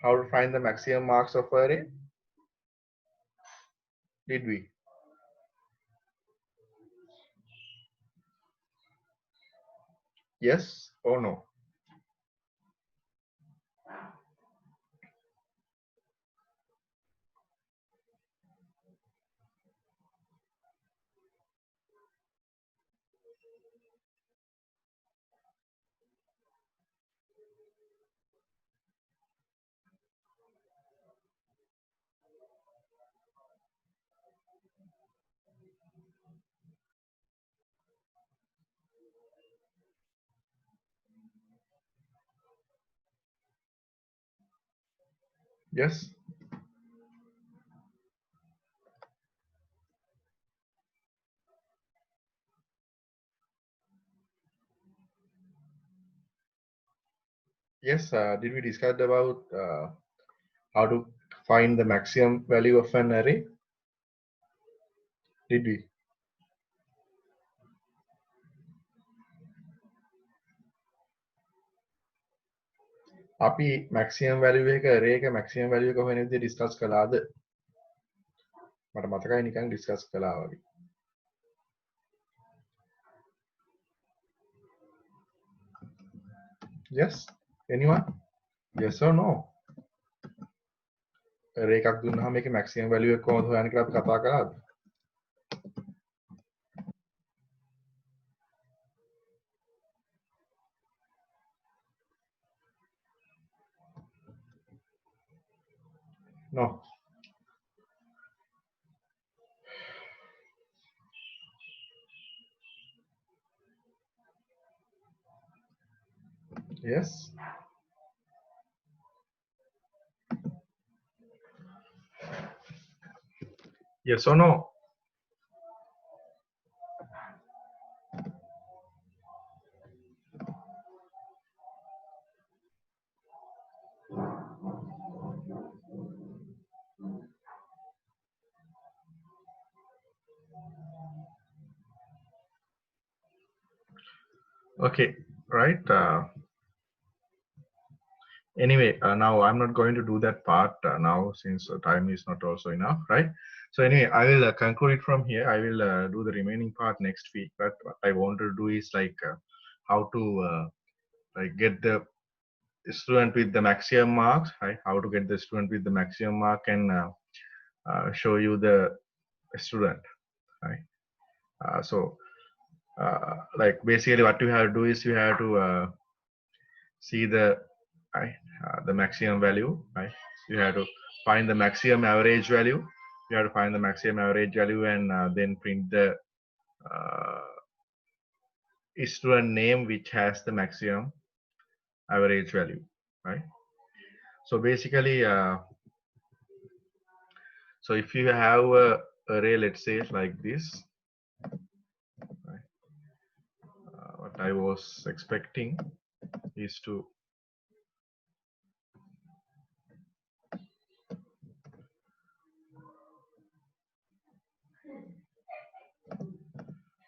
[SPEAKER 1] How to find the maximum marks of array? Did we? Yes or no? Yes. Yes. Did we discuss about how to find the maximum value of an array? Did we? අපි maximum value එක array එක maximum value එක හොයන විදිහ discuss කළාද? මට මතකයි නිකන් discuss කළා වගේ. Yes? Anyone? Yes or no? array එකක් දුන්නාම මේකේ maximum value එක කොහොමද හොයන්නේ කියලා අපි කතා කළාද? No. Yes? Yes or no? Okay, right. Anyway, now I'm not going to do that part now since time is not also enough, right? So anyway, I will conclude it from here. I will do the remaining part next week. But what I want to do is like how to like get the student with the maximum marks, right? How to get the student with the maximum mark and show you the student, right? So like basically what you have to do is you have to see the the maximum value, right? You have to find the maximum average value. You have to find the maximum average value and then print the student name which has the maximum average value, right? So basically, so if you have a array, let's say like this, right? What I was expecting is to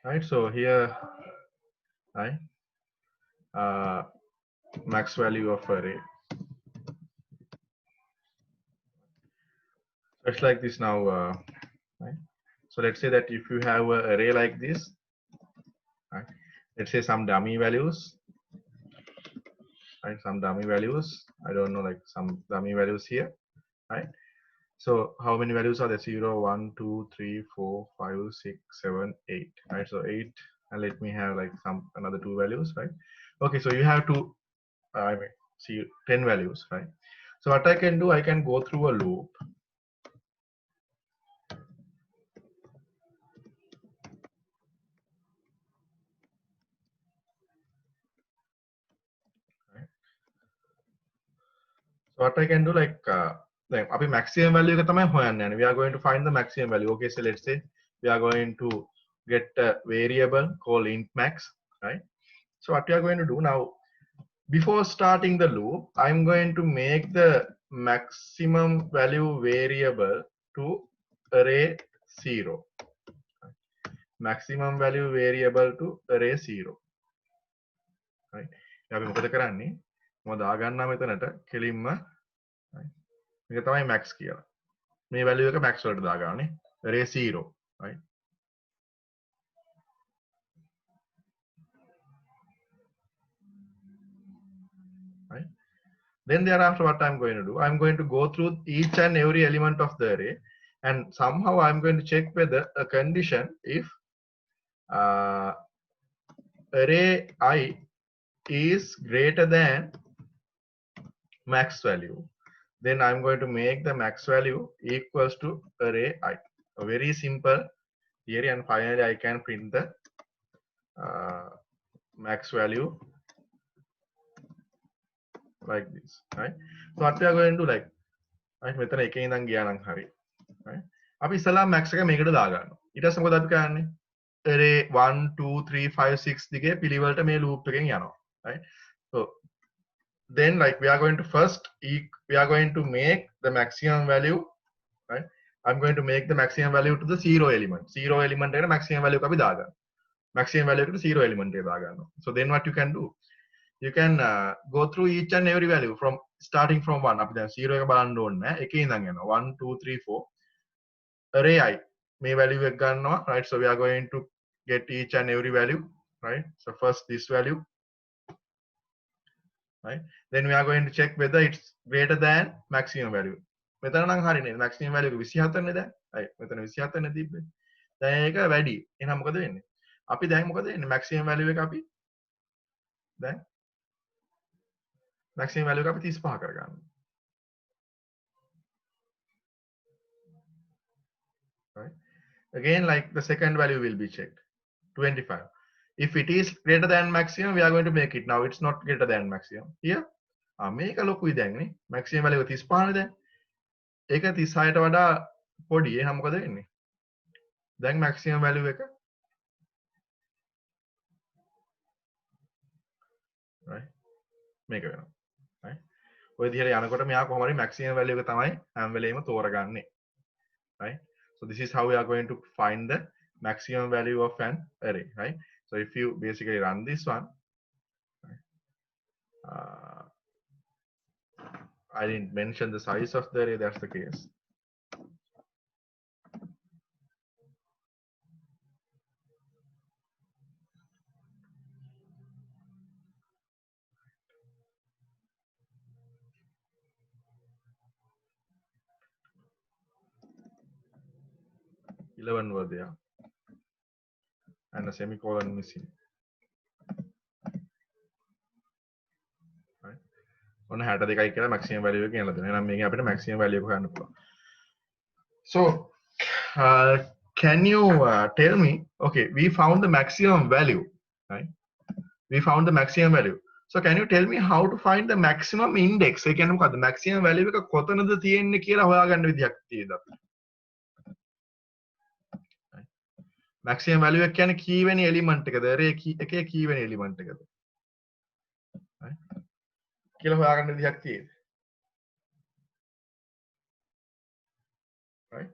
[SPEAKER 1] right. So here, right, max value of array. It's like this now, right? So let's say that if you have an array like this, right? Let's say some dummy values, right? Some dummy values. I don't know, like some dummy values here, right? So how many values are there? 0, 1, 2, 3, 4, 5, 6, 7, 8, right? So 8, and let me have like some another 2 values, right? Okay, so you have to I mean see 10 values, right? So what I can do, I can go through a loop. Right? So what I can do, like අපි maximum value එක තමයි හොයන්න යන්නේ. We are going to find the maximum value. Okay, so let's say we are going to get a variable called int max, right? So what we are going to do now, before starting the loop, I'm going to make the maximum value variable to array 0. Maximum value variable to array 0. Right? අපි මොකද කරන්නේ? මම දාගන්නවා මෙතනට කෙලින්ම මේක තමයි max කියලා. මේ value එක max වලට දාගන්නේ array 0, right? Right? Then thereafter, what I'm going to do, I'm going to go through each and every element of the array, and somehow I'm going to check whether a condition, if array I is greater than max value, then I'm going to make the max value equals to array I. A very simple theory, and finally I can print the max value like this, right? So what we are going to do, like right, මෙතන එකේ ඉඳන් ගියා නම් හරි, right? අපි ඉස්සලා max එක මේකට දාගන්නවා. ඊට පස්සේ මොකද අපි කරන්නේ? array 1 2 3 5 6 දිගේ පිළිවෙලට මේ loop එකෙන් යනවා, right? So then like we are going to make the maximum value, right? I'm going to make the maximum value to the 0 element. 0 element එකට maximum value එක අපි දාගන්නවා. Maximum value එකට 0 element එක දාගන්නවා. So then what you can do, you can go through each and every value from starting from 1 අපි දැන් 0 එක බලන්න ඕනේ නැහැ එකේ ඉඳන් යනවා 1 2 3 4 array I මේ value එක ගන්නවා right so we are going to get each and every value right so first this value right then we are going to check whether it's greater than maximum value මෙතන නම් හරිනේ maximum value එක 27 නේ දැන් right මෙතන 27 නේ තිබ්බේ දැන් ඒක වැඩි එහෙනම් මොකද වෙන්නේ අපි දැන් මොකද වෙන්නේ maximum value එක අපි දැන් maximum value එක අපි 35 කරගන්නවා right again like the second value will be checked 25 if it is greater than maximum we are going to make it now it's not greater than maximum here මේක ලොකුයි දැන් නේ maximum value එක 35 නේ දැන් ඒක 36ට වඩා පොඩි එහෙනම් මොකද වෙන්නේ දැන් maximum value එක right මේක වෙනවා right ඔය විදිහට යනකොට මෙයා කොහොම හරි maximum value එක තමයි හැම වෙලේම තෝරගන්නේ right so this is how we are going to find the maximum value of an array right so if you basically run this one right, I didn't mention the size of the array that's the case $11 were there and a semicolon missing right ඔන්න 62යි කියලා maximum value එක ගෙනලා දෙනවා එහෙනම් මේකෙන් අපිට maximum value එක ගන්න පුළුවන් so can you tell me okay we found the maximum value right we found the maximum value so can you tell me how to find the maximum index ඒ කියන්නේ මොකද්ද maximum value එක කොතනද තියෙන්නේ කියලා හොයාගන්න විදියක් තියෙද අපිට maximum value එක කියන්නේ කීවෙනි element එකද array එකේ කීවෙනි element එකද right කියලා හොයාගන්න විදියක් තියෙද right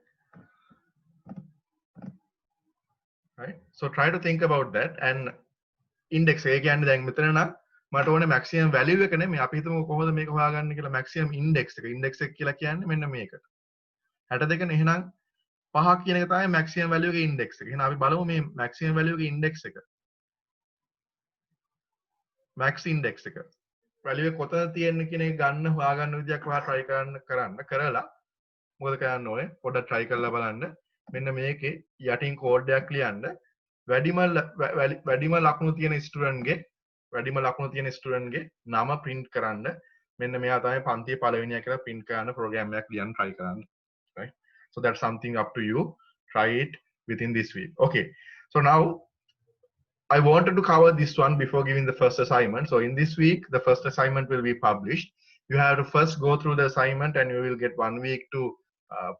[SPEAKER 1] right so try to think about that and index එක කියන්නේ දැන් මෙතන නම් මට ඕනේ maximum value එක නෙමෙයි අපි හිතමු කොහොමද මේක හොයාගන්නේ කියලා maximum index එක කියලා කියන්නේ මෙන්න මේකට 62 නේ එහෙනම් 5 කියන එක තමයි maximum value එකේ index එක. එහෙනම් අපි බලමු මේ maximum value එකේ index එක. max index එක. value එක කොතනද තියෙන්නේ කියන එක ගන්න හොයාගන්න විදියක් ඔයා try කරන්න කරලා මොකද කරන්න ඕනේ? පොඩ්ඩක් try කරලා බලන්න. මෙන්න මේකේ යටින් code එකක් ලියන්න. වැඩිම ලකුණු තියෙන student ගේ නම print කරන්න. මෙන්න මෙයා තමයි පන්තියේ පළවෙනියා කියලා print කරන්න program එකක් ලියන්න try කරන්න. Right? So that's something up to you. Try it within this week. Okay. So now I wanted to cover this one before giving the first assignment. So in this week, the first assignment will be published. You have to first go through the assignment and you will get 1 week to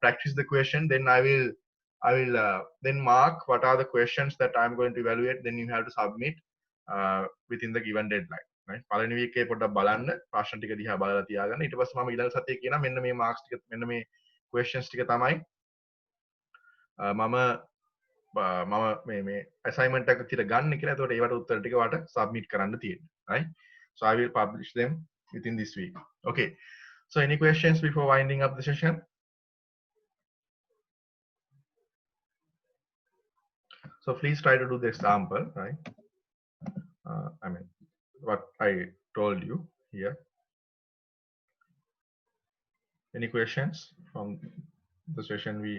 [SPEAKER 1] practice the question. Then I will then mark what are the questions that I'm going to evaluate. Then you have to submit within the given deadline. Right? පළවෙනි week එකේ පොඩ්ඩක් බලන්න ප්‍රශ්න ටික දිහා බලලා තියාගන්න. ඊට පස්සේ මම ඊළඟ සතියේ කියනවා මෙන්න මේ marks ටික මෙන්න මේ questions ටික තමයි මම මේ assignment එක විතර ගන්න කියලා. එතකොට ඒවට උත්තර ටික වට submit කරන්න තියෙනවා. Right? So I will publish them within this week. Okay. So any questions before winding up the session? So please try to do the example, right? I mean, what I told you here. Any questions from the session we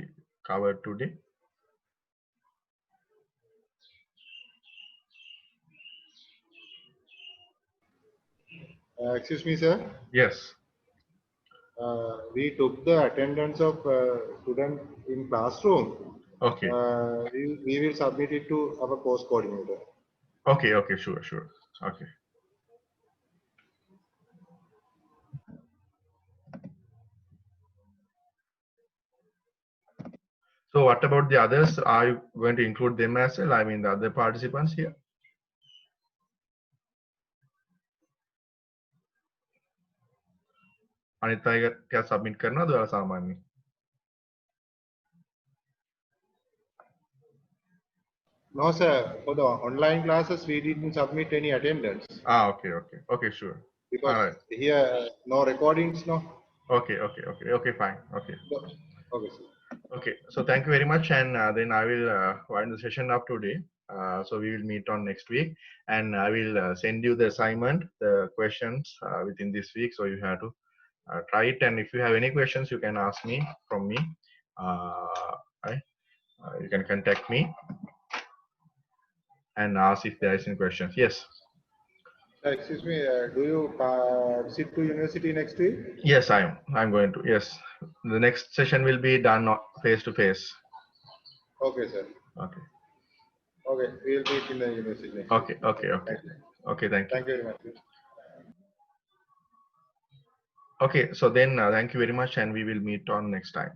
[SPEAKER 1] covered today?
[SPEAKER 4] Excuse me, sir.
[SPEAKER 1] Yes.
[SPEAKER 4] We took the attendance of student in classroom.
[SPEAKER 1] Okay.
[SPEAKER 4] We will submit it to our course coordinator.
[SPEAKER 1] Okay. Okay. Sure. Sure. Okay. So what about the others? Are you going to include them as well? I mean, the other participants here? අනිත් අය ටික submit කරනවද ඔයාලා සාමාන්‍යයෙන්?
[SPEAKER 4] No, sir. For the online classes, we didn't submit any attendance
[SPEAKER 1] Okay, okay, okay, sure.
[SPEAKER 4] because
[SPEAKER 1] All right.
[SPEAKER 4] here no recordings, no.
[SPEAKER 1] Okay, okay, okay, okay, fine. Okay.
[SPEAKER 4] No. Okay, sir.
[SPEAKER 1] Okay, so thank you very much, and then I will wind the session up today. So we will meet on next week, and I will send you the assignment, the questions within this week. So you have to try it, and if you have any questions, you can ask me from me. Right? You can contact me and ask if there is any questions. Yes,
[SPEAKER 4] Excuse me. Do you visit to university next week?
[SPEAKER 1] yes, I'm going to. Yes, the next session will be done face to face.
[SPEAKER 4] Okay, sir.
[SPEAKER 1] Okay,
[SPEAKER 4] Okay, we will meet in the university next
[SPEAKER 1] okay,
[SPEAKER 4] week.
[SPEAKER 1] okay, okay,
[SPEAKER 4] Thank you.
[SPEAKER 1] okay. Thank you.
[SPEAKER 4] Thank you very much.
[SPEAKER 1] Okay, so then thank you very much, and we will meet on next time.